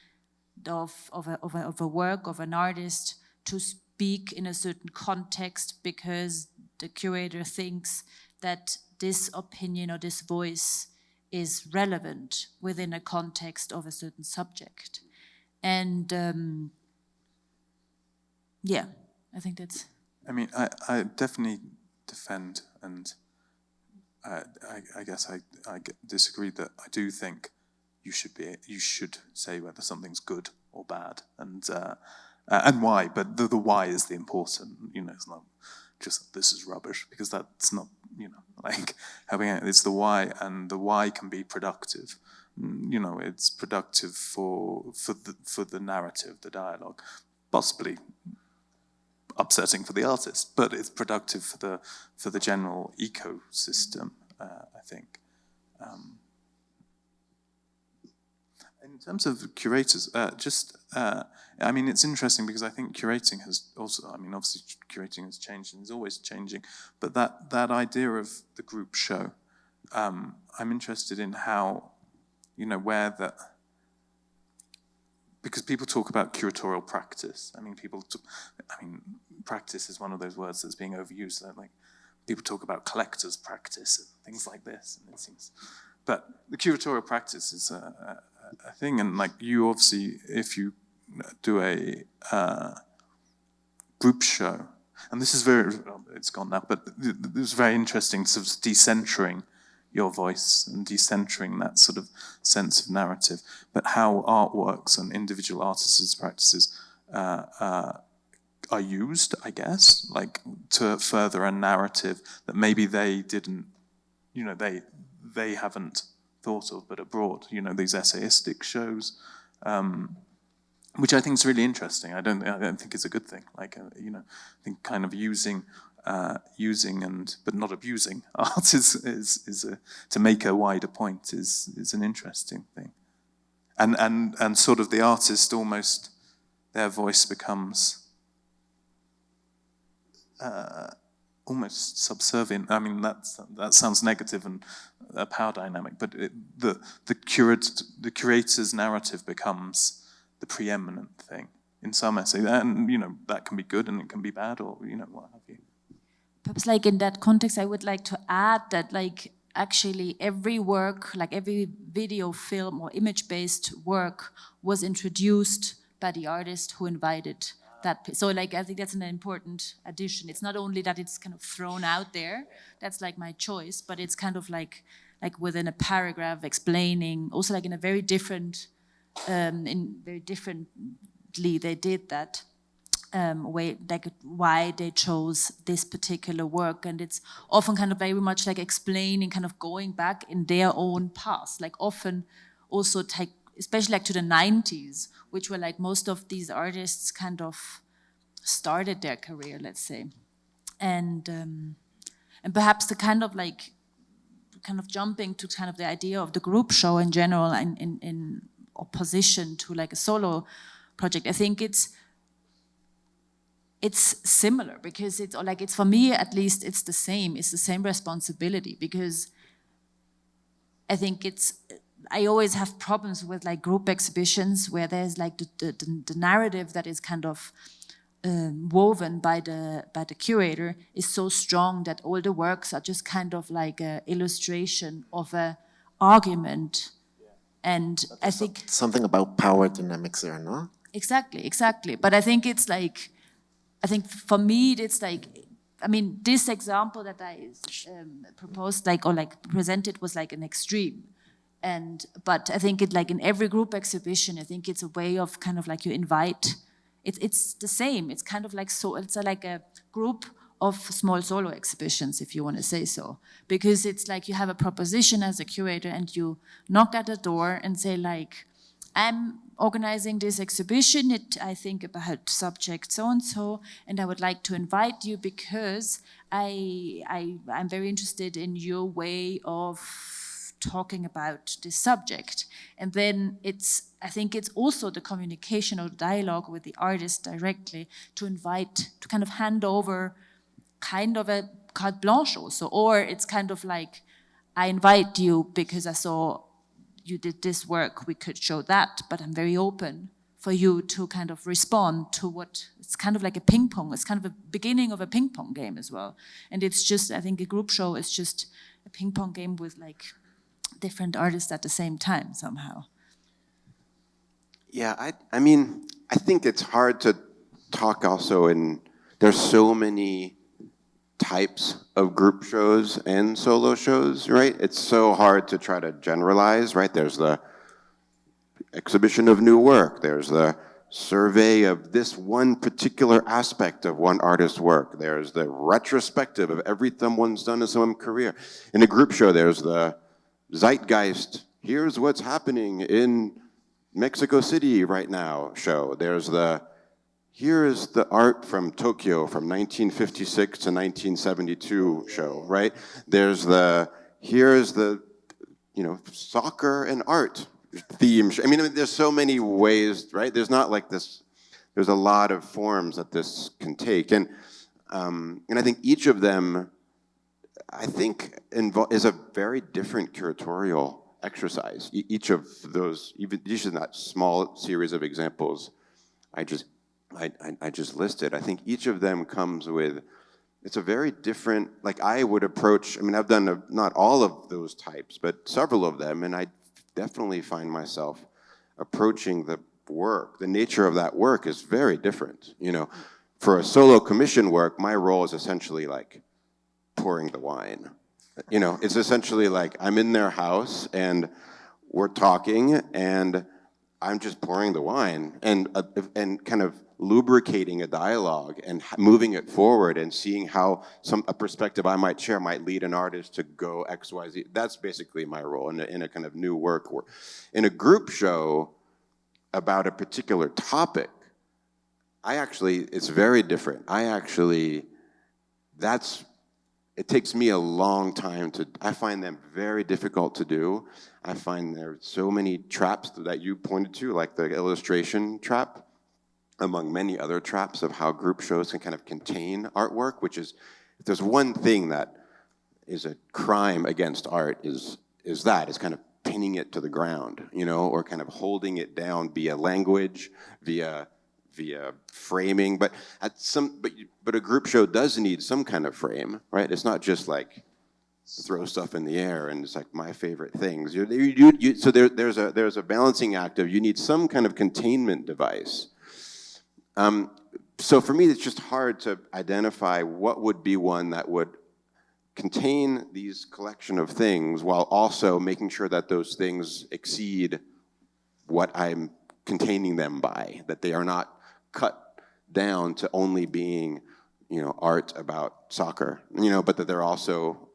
S4: of a work, of an artist to speak in a certain context, because the curator thinks that this opinion or this voice is relevant within a context of a certain subject. And I think that's...
S6: I mean, I definitely defend, and I guess I disagree that I do think you should say whether something's good or bad, and why. But the why is the important. It's not just this is rubbish, because that's not like having it. It's the why, and the why can be productive. It's productive for the narrative, the dialogue, possibly upsetting for the artist, but it's productive for the general ecosystem, I think. In terms of curators, it's interesting because I think curating has also, obviously curating has changed and is always changing, but that idea of the group show, I'm interested in how, because people talk about curatorial practice. Practice is one of those words that's being overused. Like people talk about collector's practice and things like this, and it seems. But the curatorial practice is a thing, and like you obviously, if you do a group show, and this is it's gone now, but it was very interesting, sort of decentering your voice and decentering that sort of sense of narrative, but how artworks and individual artists' practices are used, I guess, like to further a narrative that maybe they didn't, they haven't thought of, but abroad, these essayistic shows, which I think is really interesting. I don't think it's a good thing. Like, you know, I think kind of using but not abusing art is to make a wider point is an interesting thing. And sort of the artist almost, their voice becomes almost subservient. I mean, that sounds negative and a power dynamic, but the curator's narrative becomes the preeminent thing in some essays, and you know that can be good and it can be bad, or you know what have you.
S4: Perhaps, like in that context, I would like to add that, like, actually every work, like every video, film, or image-based work was introduced by the artist who invited that. So, like, I think that's an important addition. It's not only that it's kind of thrown out there, that's like my choice, but it's kind of like within a paragraph explaining, also like in a very different, very differently they did that. Way, like why they chose this particular work, and it's often kind of very much like explaining, kind of going back in their own past, like often also take, especially like to the 90s, which were like most of these artists kind of started their career, let's say, and perhaps the kind of jumping to kind of the idea of the group show in general, in opposition to like a solo project. I think it's similar, because it's, or like, it's, for me at least, it's the same responsibility, because I think I always have problems with like group exhibitions where there's like the narrative that is kind of woven by the curator is so strong that all the works are just kind of like an illustration of an argument. And I think
S3: something about power dynamics there, no?
S4: Exactly. But I think it's like, I think for me, it's like, I mean, this example that I proposed, like, or like presented, was like an extreme. But I think it, like in every group exhibition, I think it's a way of kind of like you invite, it's the same. It's kind of like, so it's like a group of small solo exhibitions, if you want to say so. Because it's like you have a proposition as a curator and you knock at the door and say like, I'm organizing this exhibition, I think about subject so-and-so, and I would like to invite you because I'm very interested in your way of talking about this subject. And then I think it's also the communication or dialogue with the artist directly to invite, to kind of hand over kind of a carte blanche also, or it's kind of like, I invite you because I saw you did this work, we could show that, but I'm very open for you to kind of respond to what, it's kind of like a ping pong, it's kind of a beginning of a ping pong game as well. And it's just, I think a group show is just a ping pong game with like different artists at the same time somehow.
S5: Yeah, I mean, I think it's hard to talk also there's so many types of group shows and solo shows, right? It's so hard to try to generalize, right? There's the exhibition of new work. There's the survey of this one particular aspect of one artist's work. There's the retrospective of everything one's done in someone's career. In a group show, there's the zeitgeist. Here's what's happening in Mexico City right now show. There's the here is the art from Tokyo from 1956 to 1972 show, right? There's here's the, soccer and art theme. I mean, there's so many ways, right? There's not like this, there's a lot of forms that this can take. And I think each of them, I think, is a very different curatorial exercise. Each of those, even each of that small series of examples I just listed, I think each of them comes with, it's a very different, like I would approach, I mean, I've done not all of those types, but several of them, and I definitely find myself approaching the work. The nature of that work is very different. For a solo commission work, my role is essentially like pouring the wine. It's essentially like I'm in their house and we're talking and I'm just pouring the wine and kind of lubricating a dialogue and moving it forward and seeing how a perspective I might share might lead an artist to go X, Y, Z. That's basically my role in a kind of new work. In a group show, about a particular topic, it's very different. It takes me a long time I find them very difficult to do. I find there are so many traps that you pointed to, like the illustration trap, among many other traps of how group shows can kind of contain artwork, which is, if there's one thing that is a crime against art, is kind of pinning it to the ground, you know, or kind of holding it down via language, via framing, but a group show does need some kind of frame, right? It's not just like throw stuff in the air and it's like my favorite things. So there's a balancing act of you need some kind of containment device. So for me, it's just hard to identify what would be one that would contain these collection of things while also making sure that those things exceed what I'm containing them by, that they are not cut down to only being, you know, art about soccer, you know, but that they're also,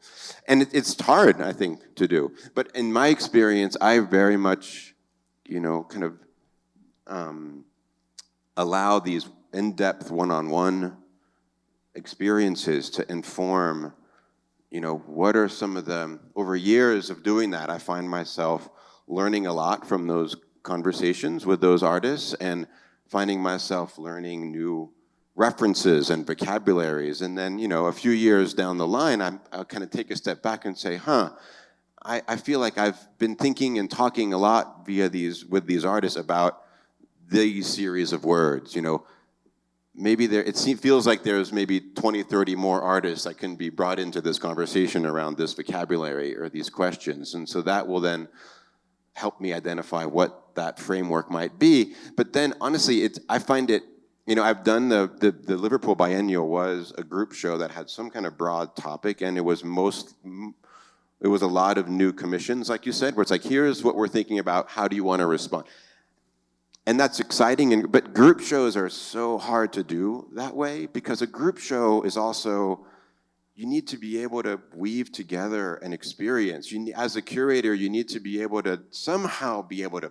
S5: and it's hard, I think, to do. But in my experience, I very much, you know, kind of allow these in-depth one-on-one experiences to inform, you know, what are some of the, over years of doing that, I find myself learning a lot from those conversations with those artists and finding myself learning new references and vocabularies. And then, you know, a few years down the line, I'll kind of take a step back and say, I feel like I've been thinking and talking a lot with these artists about these series of words, you know. Maybe it feels like there's maybe 20, 30 more artists that can be brought into this conversation around this vocabulary or these questions. And so that will then help me identify what that framework might be. But then honestly, I find it, you know, I've done the Liverpool Biennial was a group show that had some kind of broad topic, and it was a lot of new commissions, like you said, where it's like, here's what we're thinking about, how do you want to respond? And that's exciting, but group shows are so hard to do that way, because a group show is also, you need to be able to weave together an experience. As a curator, you need to be able to somehow be able to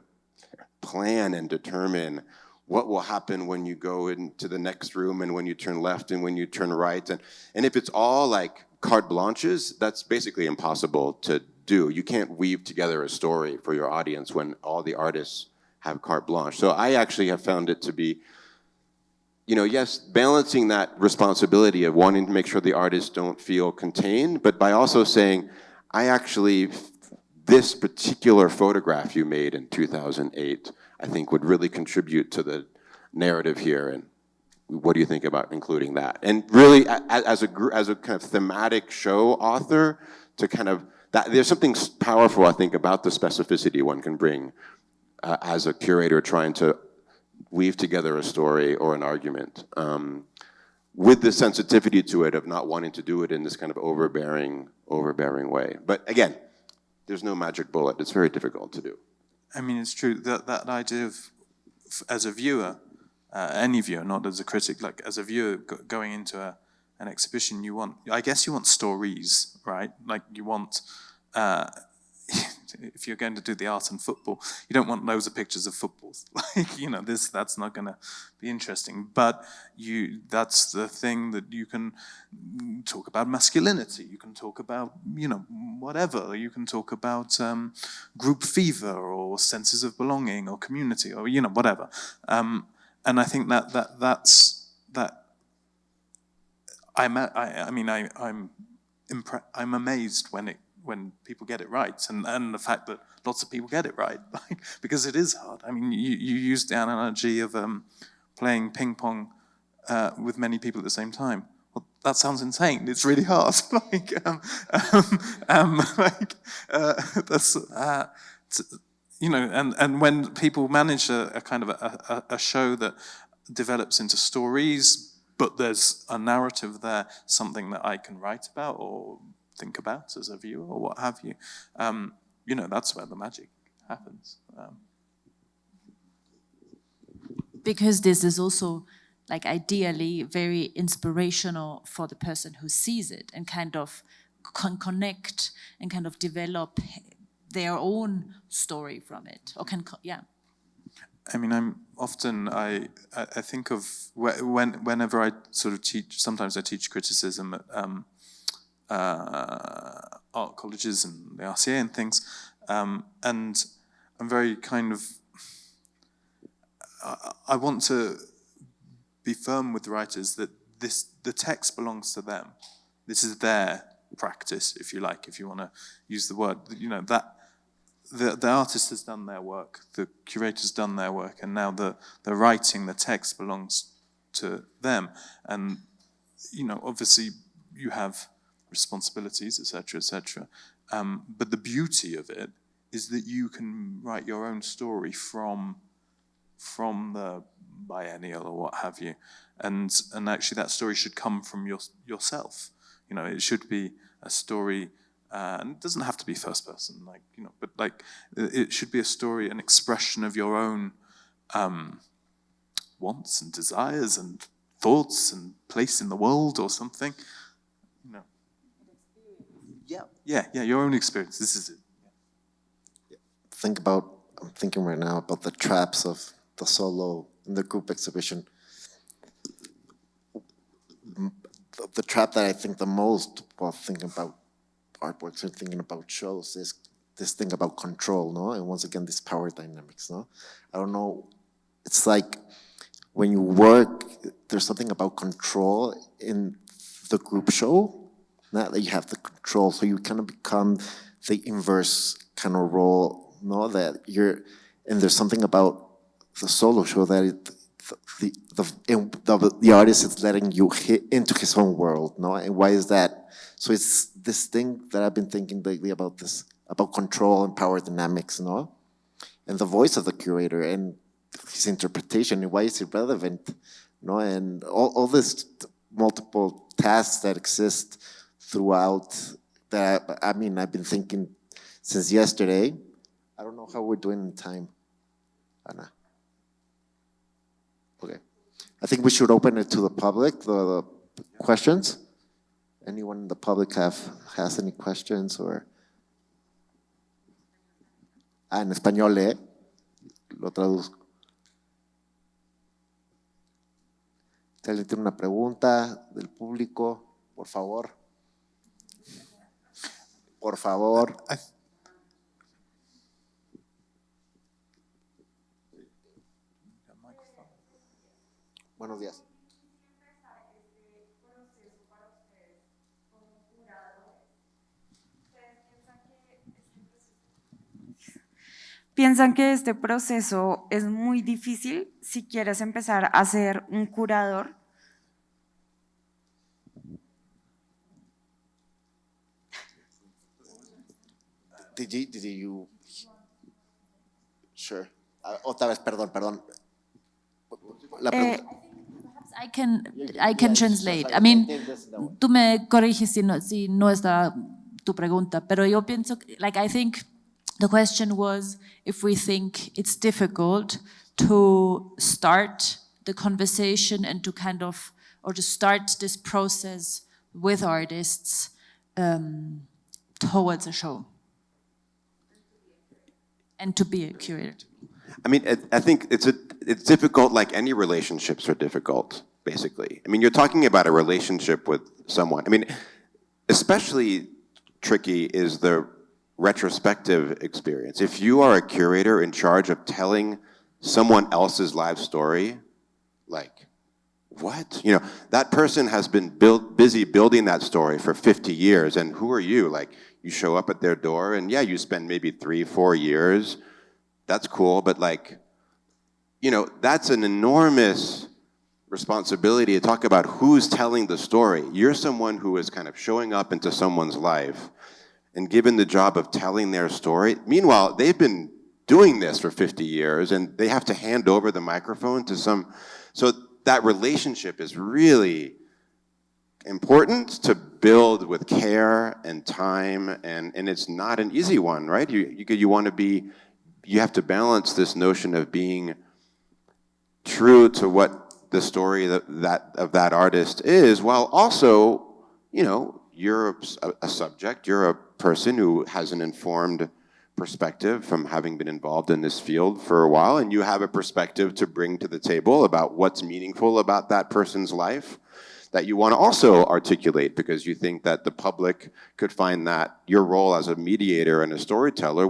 S5: plan and determine what will happen when you go into the next room and when you turn left and when you turn right. And if it's all like carte blanches, that's basically impossible to do. You can't weave together a story for your audience when all the artists have carte blanche. So I actually have found it to be, you know, yes, balancing that responsibility of wanting to make sure the artists don't feel contained, but by also saying, this particular photograph you made in 2008, I think would really contribute to the narrative here, and what do you think about including that? And really, as a kind of thematic show author, to kind of, there's something powerful, I think, about the specificity one can bring as a curator trying to weave together a story or an argument with the sensitivity to it of not wanting to do it in this kind of overbearing way. But again, there's no magic bullet. It's very difficult to do.
S6: I mean, it's true that idea of, as a viewer, any viewer, not as a critic, like as a viewer going into an exhibition, I guess you want stories, right? Like you want, if you're going to do the art and football, you don't want loads of pictures of footballs. Like, you know, that's not going to be interesting. But that's the thing that you can talk about masculinity. You can talk about, you know, whatever. You can talk about group fever or senses of belonging or community or, you know, whatever. And I think that's I'm amazed when people get it right, and the fact that lots of people get it right, because it is hard. I mean, you used the analogy of playing ping pong with many people at the same time. Well, that sounds insane. It's really hard. That's you know, and when people manage a kind of a show that develops into stories, but there's a narrative there, something that I can write about or think about as a viewer or what have you, you know, that's where the magic happens.
S4: Because this is also, like, ideally very inspirational for the person who sees it and kind of can connect and kind of develop their own story from it, or yeah.
S6: I mean, I think of whenever I sort of teach. Sometimes I teach criticism at art colleges and the RCA and things, and I'm very kind of. I want to be firm with writers that the text belongs to them. This is their practice, if you like, if you want to use the word. You know, that the artist has done their work, the curator's done their work, and now the writing, the text belongs to them. And, you know, obviously you have responsibilities, etc., etc. But the beauty of it is that you can write your own story from the biennial or what have you, and actually that story should come from yourself. You know, it should be a story, and it doesn't have to be first person, like, you know, but like it should be a story, an expression of your own wants and desires and thoughts and place in the world or something. You know. Yeah, your own experience. This is it.
S3: I'm thinking right now about the traps of the solo and the group exhibition. The trap that I think the most while thinking about artworks and thinking about shows is this thing about control, no? And once again, this power dynamics, no? I don't know, it's like when you work, there's something about control in the group show, not that you have the control, so you kind of become the inverse kind of role, no? That you're, and there's something about the solo show that the artist is letting you hit into his own world, no? And why is that? So it's this thing that I've been thinking lately about this, about control and power dynamics, no? And the voice of the curator and his interpretation, and why is it relevant, no? And all this multiple tasks that exist throughout that, I mean, I've been thinking since yesterday. I don't know how we're doing in time, Ana. Okay. I think we should open it to the public, the questions. Anyone in the public has any questions or? En español, lo traduzco. Si alguien tiene una pregunta del público, por favor. Por favor. Buenos días.
S7: ¿Piensan que este proceso es muy difícil si quieres empezar a ser un curador?
S3: Did you sure. Otra vez, perdón. La pregunta.
S4: I can translate. I mean, tú me corriges si no está tu pregunta, pero yo pienso, like, I think the question was if we think it's difficult to start the conversation and to kind of, or to start this process with artists towards a show and to be a curator.
S5: I mean, I think it's difficult, like any relationships are difficult, basically. I mean, you're talking about a relationship with someone. I mean, especially tricky is the retrospective experience. If you are a curator in charge of telling someone else's life story, like, what? You know, that person has been busy building that story for 50 years, and who are you? Like, you show up at their door, and yeah, you spend maybe 3-4 years. That's cool, but like, you know, that's an enormous responsibility to talk about who's telling the story. You're someone who is kind of showing up into someone's life and given the job of telling their story. Meanwhile, they've been doing this for 50 years and they have to hand over the microphone to some, so that relationship is really important to build with care and time, and it's not an easy one, right? You want to be, you have to balance this notion of being true to what the story of that artist is, while also, you know, you're a subject, you're a person who has an informed perspective from having been involved in this field for a while, and you have a perspective to bring to the table about what's meaningful about that person's life that you want to also articulate, because you think that the public could find that your role as a mediator and a storyteller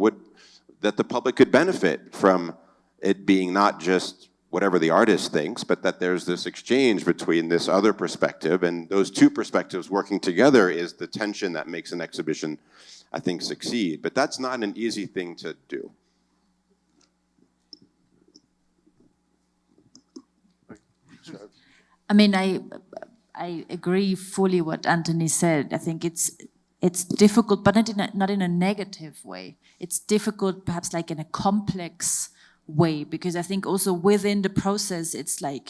S5: that the public could benefit from it being not just whatever the artist thinks, but that there's this exchange between this other perspective, and those two perspectives working together is the tension that makes an exhibition, I think, succeed. But that's not an easy thing to do.
S4: I mean, I agree fully what Anthony said. I think it's difficult, but not in a negative way. It's difficult, perhaps like in a complex way, because I think also within the process, it's like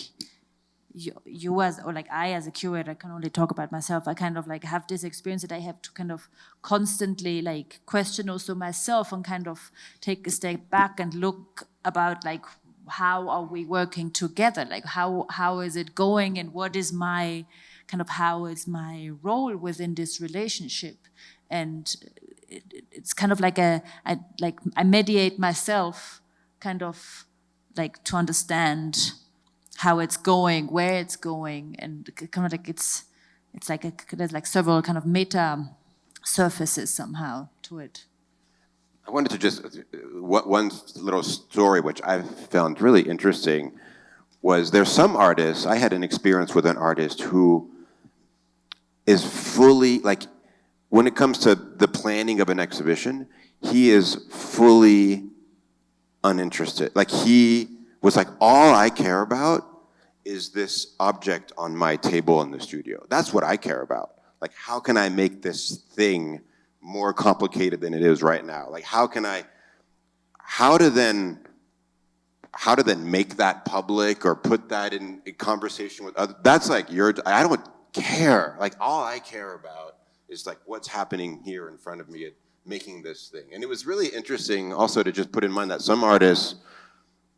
S4: you as, or like I as a curator, I can only talk about myself. I kind of like have this experience that I have to kind of constantly like question also myself and kind of take a step back and look about like, how are we working together? Like how is it going, and what is my kind of, how is my role within this relationship? And it's kind of like I mediate myself, kind of like to understand how it's going, where it's going, and kind of like it's like there's like several kind of meta surfaces somehow to it.
S5: I wanted to just, one little story which I found really interesting was there's some artists, I had an experience with an artist who is fully, like, when it comes to the planning of an exhibition, he is fully uninterested. Like, he was like, all I care about is this object on my table in the studio. That's what I care about. Like, how can I make this thing more complicated than it is right now? Like, how to then make that public or put that in conversation with others? That's like I don't care. Like, all I care about is like what's happening here in front of me at making this thing. And it was really interesting also to just put in mind that some artists,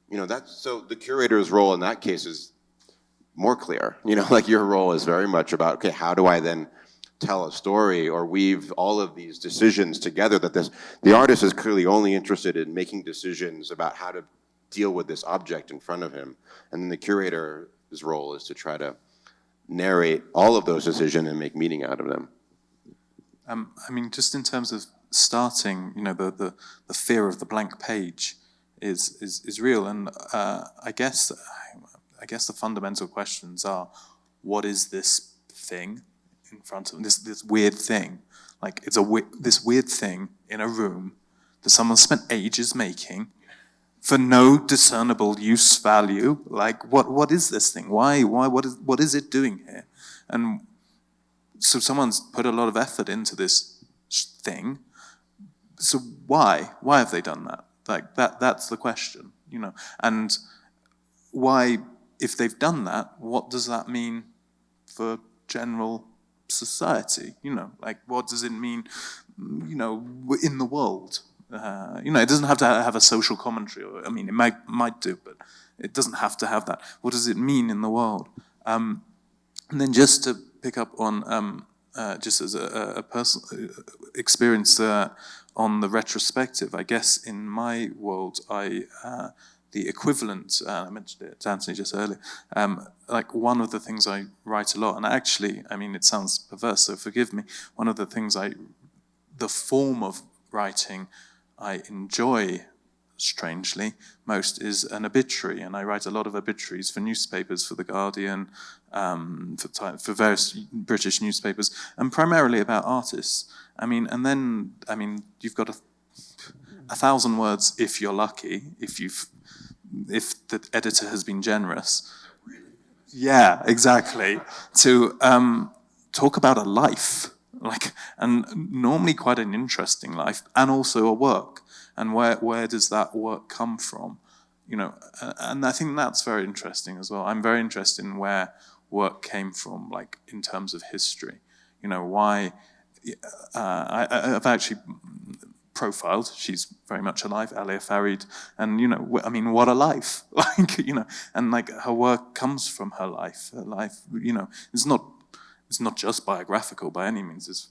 S5: you know, so the curator's role in that case is more clear. You know, like your role is very much about, okay, how do I then tell a story or weave all of these decisions together, that the artist is clearly only interested in making decisions about how to deal with this object in front of him. And then the curator's role is to try to narrate all of those decisions and make meaning out of them.
S6: I mean, just in terms of starting, you know, the fear of the blank page is real, and I guess the fundamental questions are, what is this thing in front of this weird thing? Like, it's this weird thing in a room that someone spent ages making for no discernible use value. Like, what is this thing? Why what is it doing here? And so someone's put a lot of effort into this thing. So why have they done that? Like, that's the question, you know. And why, if they've done that, what does that mean for general society? You know, like, what does it mean, you know, in the world? You know, it doesn't have to have a social commentary. Or, I mean, it might do, but it doesn't have to have that. What does it mean in the world? And then just to pick up on, just as a personal experience on the retrospective, I guess in my world, the equivalent, I mentioned it to Anthony just earlier, like one of the things I write a lot, and actually, I mean, it sounds perverse, so forgive me, one of the things the form of writing I enjoy, strangely, most is an obituary, and I write a lot of obituaries for newspapers, for The Guardian, for various British newspapers, and primarily about artists. I mean, and then, I mean, you've got 1,000 words if you're lucky, if the editor has been generous. Yeah, exactly. To talk about a life, like, and normally quite an interesting life, and also a work. And where does that work come from? You know, and I think that's very interesting as well. I'm very interested in where work came from, like in terms of history. You know, why I've actually profiled, she's very much alive, Alia Farid, and you know, I mean, what a life, like, you know, and like her work comes from her life. Her life, you know, it's not just biographical by any means. It's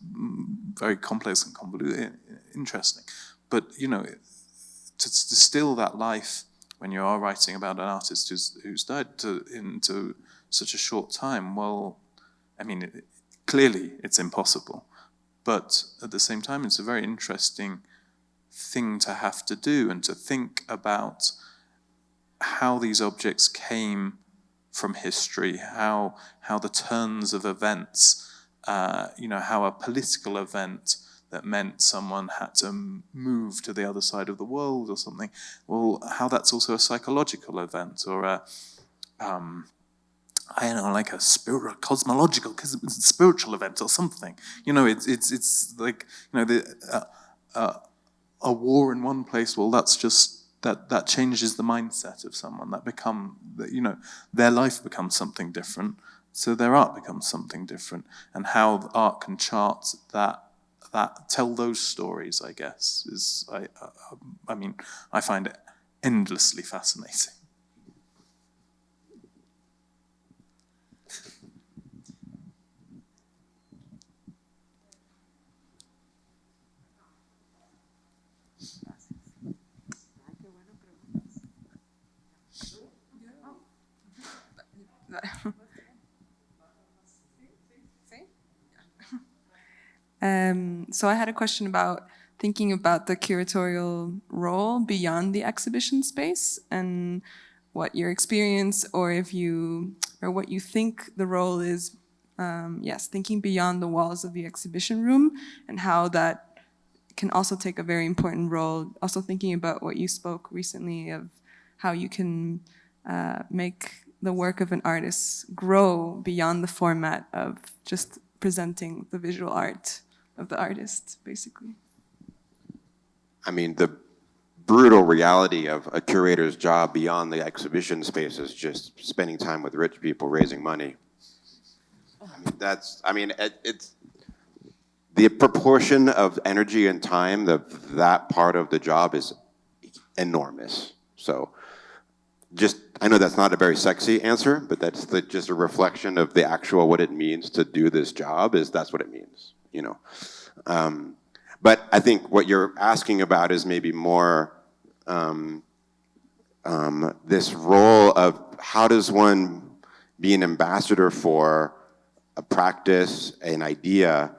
S6: very complex and convoluted, interesting. But to distill that life when you are writing about an artist who's died into such a short time, well, I mean, clearly it's impossible. But at the same time, it's a very interesting thing to have to do, and to think about how these objects came from history, how the turns of events, how a political event that meant someone had to move to the other side of the world or something, well, how that's also a psychological event, or like a cosmological, spiritual event or something. It's like, a war in one place, well, that's just, that changes the mindset of someone. Their life becomes something different, so their art becomes something different. And how art can chart that tell those stories, I guess, is, I find it endlessly fascinating.
S8: So I had a question about thinking about the curatorial role beyond the exhibition space, and what your experience, or what you think the role is, thinking beyond the walls of the exhibition room, and how that can also take a very important role. Also thinking about what you spoke recently of how you can make the work of an artist grow beyond the format of just presenting the visual art of the artist, basically.
S5: I mean, the brutal reality of a curator's job beyond the exhibition space is just spending time with rich people raising money. It's the proportion of energy and time that part of the job is enormous. So I know that's not a very sexy answer, but that's just a reflection of the actual what it means to do this job. That's what it means, But I think what you're asking about is maybe more this role of how does one be an ambassador for a practice, an idea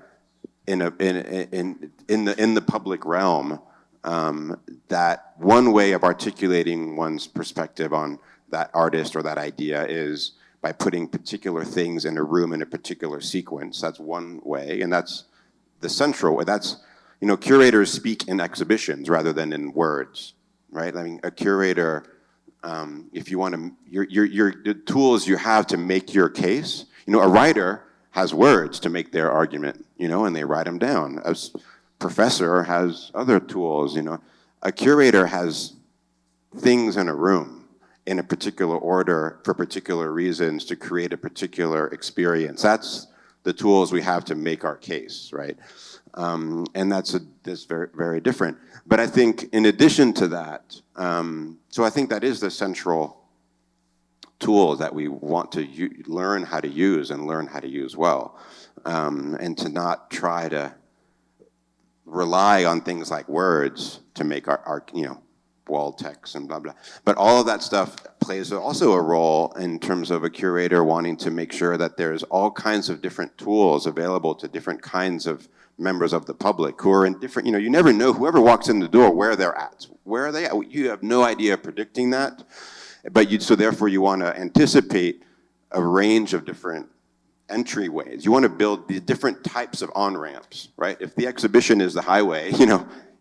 S5: in the public realm. That one way of articulating one's perspective on that artist or that idea is by putting particular things in a room in a particular sequence. That's one way, and that's the central way. That's, curators speak in exhibitions rather than in words, right? I mean, a curator, if you want to, the tools you have to make your case. A writer has words to make their argument, and they write them down. A professor has other tools, A curator has things in a room in a particular order for particular reasons to create a particular experience. That's the tools we have to make our case, right? And that's very, very different. But I think in addition to that, so I think that is the central tool that we want to learn how to use and learn how to use well, and to not try to rely on things like words to make our wall text and blah, blah. But all of that stuff plays also a role in terms of a curator wanting to make sure that there's all kinds of different tools available to different kinds of members of the public who are in different, you never know whoever walks in the door where they're at. Where are they at? You have no idea of predicting that, so therefore you want to anticipate a range of different entryways. You want to build the different types of on-ramps, right? If the exhibition is the highway,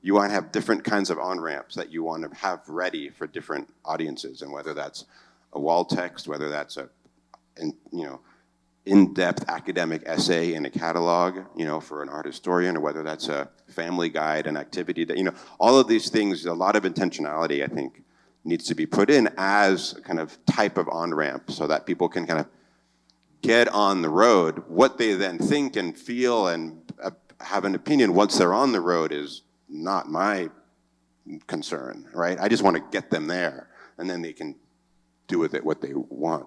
S5: you want to have different kinds of on-ramps that you want to have ready for different audiences, and whether that's a wall text, whether that's in-depth academic essay in a catalog, for an art historian, or whether that's a family guide, an activity that, all of these things, a lot of intentionality, I think, needs to be put in as a kind of type of on-ramp so that people can kind of get on the road. What they then think and feel and have an opinion once they're on the road is not my concern, right? I just want to get them there, and then they can do with it what they want.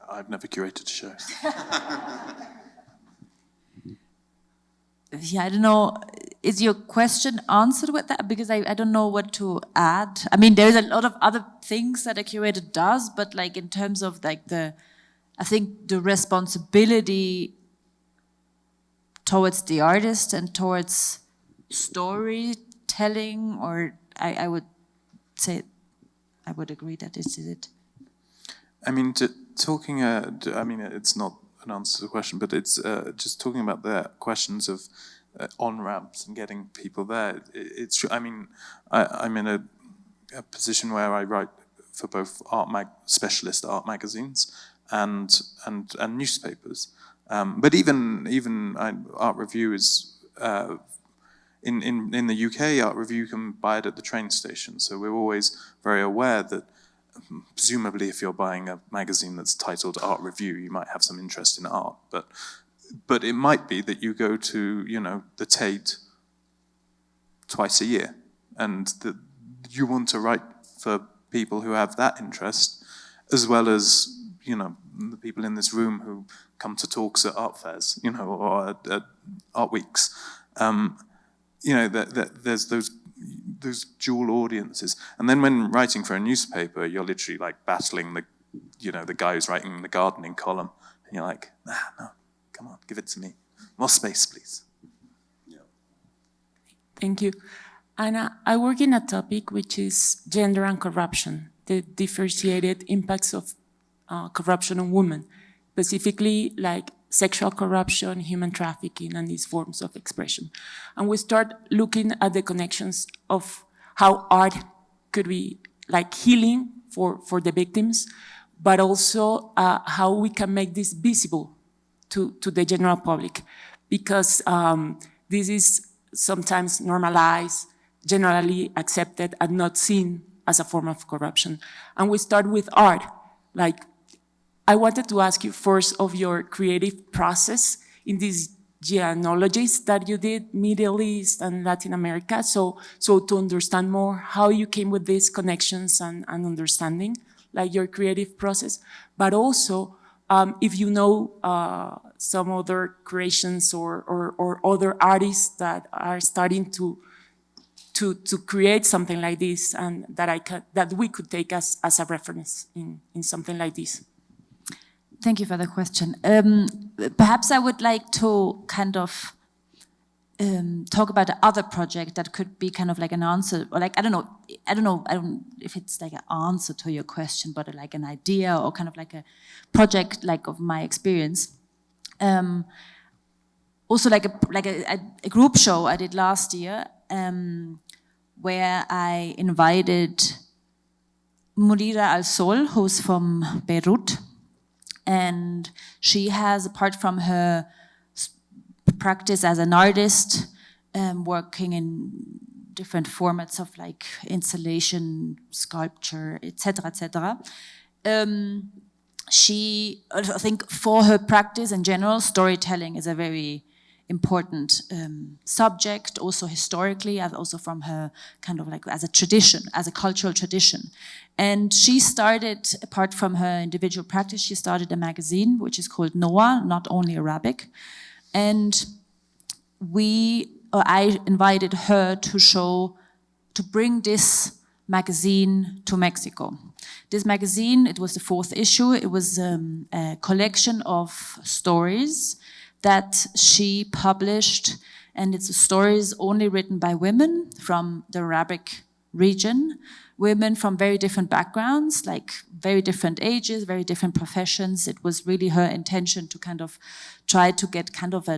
S6: I've never curated shows.
S4: yeah, I don't know. Is your question answered with that? Because I don't know what to add. I mean, there's a lot of other things that a curator does, but like in terms of like I think the responsibility towards the artist and towards storytelling, or I would say, I would agree that this is it.
S6: I mean, I mean, it's not an answer to the question, but it's just talking about the questions of on-ramps and getting people there. It's true. I mean, I'm in a position where I write for both specialist art magazines and newspapers. But even Art Review is in the UK. Art Review, you can buy it at the train station. So we're always very aware that presumably if you're buying a magazine that's titled Art Review, you might have some interest in art. But it might be that you go to, you know, the Tate twice a year, and that you want to write for people who have that interest, as well as, you know, the people in this room who come to talks at art fairs, you know, or at art weeks. You know, there's those dual audiences. And then when writing for a newspaper, you're literally like battling the guy who's writing the gardening column, and you're like, no, come on, give it to me. More space, please. Yeah.
S9: Thank you. Ana, I work in a topic which is gender and corruption, the differentiated impacts of corruption on women, specifically like sexual corruption, human trafficking, and these forms of expression. And we start looking at the connections of how art could be like healing for the victims, but also how we can make this visible to the general public, because this is sometimes normalized, generally accepted, and not seen as a form of corruption. And we start with art. Like, I wanted to ask you first of your creative process in these genealogies that you did, Middle East and Latin America, so to understand more how you came with these connections and understanding, like your creative process, but also if you know some other creations or other artists that are starting to create something like this, and that we could take as a reference in something like this.
S4: Thank you for the question. Perhaps I would like to kind of talk about the other project that could be kind of like an answer, or like, I don't know if it's like an answer to your question, but like an idea or kind of like a project like of my experience. Also like a group show I did last year, where I invited Murira Al Sol, who's from Beirut. And she has, apart from her practice as an artist, working in different formats of like installation, sculpture, etc., she, I think for her practice in general, storytelling is a very important subject, also historically, and also from her kind of like as a tradition, as a cultural tradition. And she started, apart from her individual practice, she started a magazine which is called Noah, Not Only Arabic. And I invited her to bring this magazine to Mexico. This magazine, it was the 4th issue, it was a collection of stories that she published, and it's stories only written by women from the Arabic region, women from very different backgrounds, like very different ages, very different professions. It was really her intention to kind of try to get kind of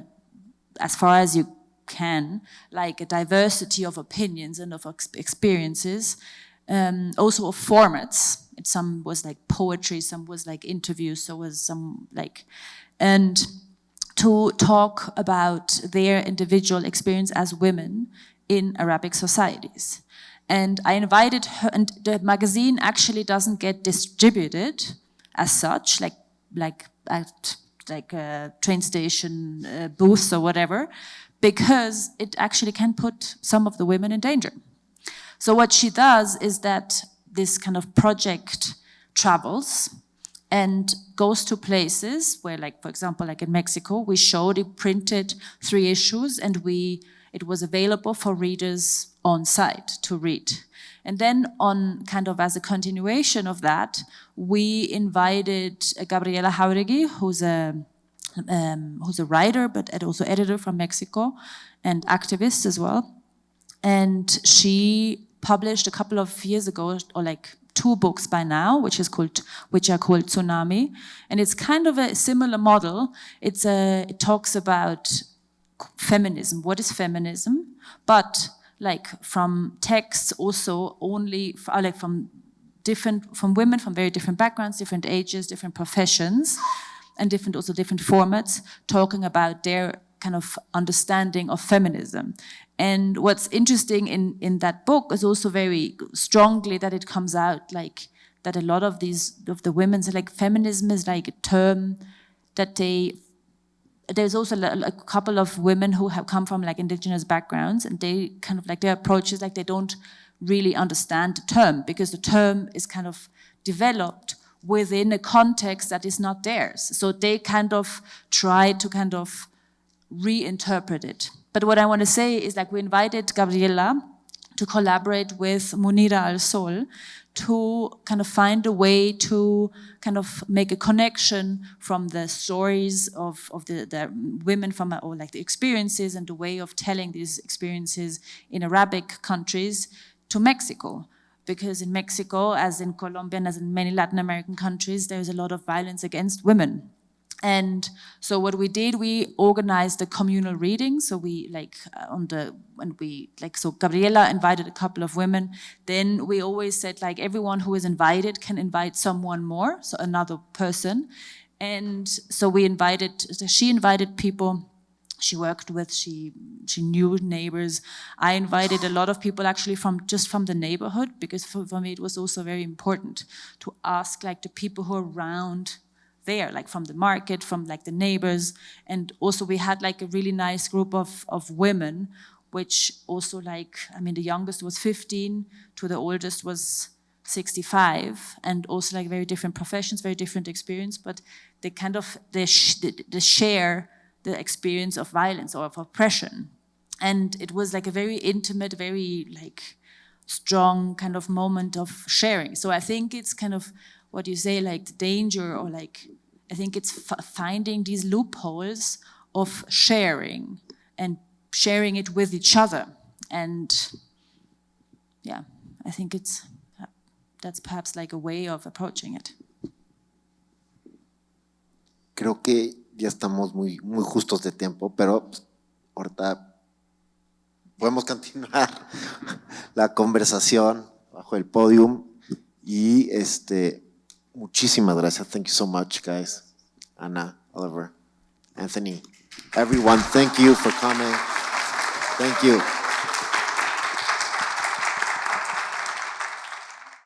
S4: as far as you can, like a diversity of opinions and of experiences, also of formats. Some was like poetry, some was like interviews, so was some like, and to talk about their individual experience as women in Arabic societies. And I invited her, and the magazine actually doesn't get distributed as such, like at train station booths or whatever, because it actually can put some of the women in danger. So what she does is that this kind of project travels and goes to places where, like, for example, like in Mexico, we printed 3 issues, and it was available for readers on site to read. And then on kind of as a continuation of that, we invited Gabriela Jauregui, who's a writer, but also editor from Mexico, and activist as well. And she published a couple of years ago, or like 2 books by now, which are called Tsunami. And it's kind of a similar model. It talks about feminism. What is feminism? But like from texts also only, like from women from very different backgrounds, different ages, different professions, and different formats, talking about their kind of understanding of feminism. And what's interesting in that book is also very strongly that it comes out like that a lot of the women say like feminism is like a term that there's also a couple of women who have come from like indigenous backgrounds, and they kind of like their approach is like they don't really understand the term, because the term is kind of developed within a context that is not theirs. So they kind of try to kind of reinterpret it. But what I want to say is like we invited Gabriela to collaborate with Munira Al-Sol to kind of find a way to kind of make a connection from the stories of the women from, or like the experiences and the way of telling these experiences in Arabic countries to Mexico. Because in Mexico, as in Colombia and as in many Latin American countries, there's a lot of violence against women. And so what we did, we organized a communal reading. So we so Gabriela invited a couple of women. Then we always said like everyone who is invited can invite someone more, so another person. And so she invited people she worked with, she knew neighbors. I invited a lot of people actually from the neighborhood, because for me it was also very important to ask like the people who are around there, like from the market, from like the neighbors. And also we had like a really nice group of women, which also like, I mean, the youngest was 15 to the oldest was 65, and also like very different professions, very different experience, but they kind of, they share the experience of violence or of oppression. And it was like a very intimate, very like strong kind of moment of sharing. So I think it's kind of what you say, like the danger, or like, I think it's finding these loopholes of sharing and sharing it with each other. And yeah, I think that's perhaps like a way of approaching it.
S3: Creo que ya estamos muy justos de tiempo, pero pues, ahorita podemos continuar la conversación bajo el podium. Y muchísimas gracias. Thank you so much, guys. Ana, Oliver, Anthony, everyone, thank you for coming. Thank you.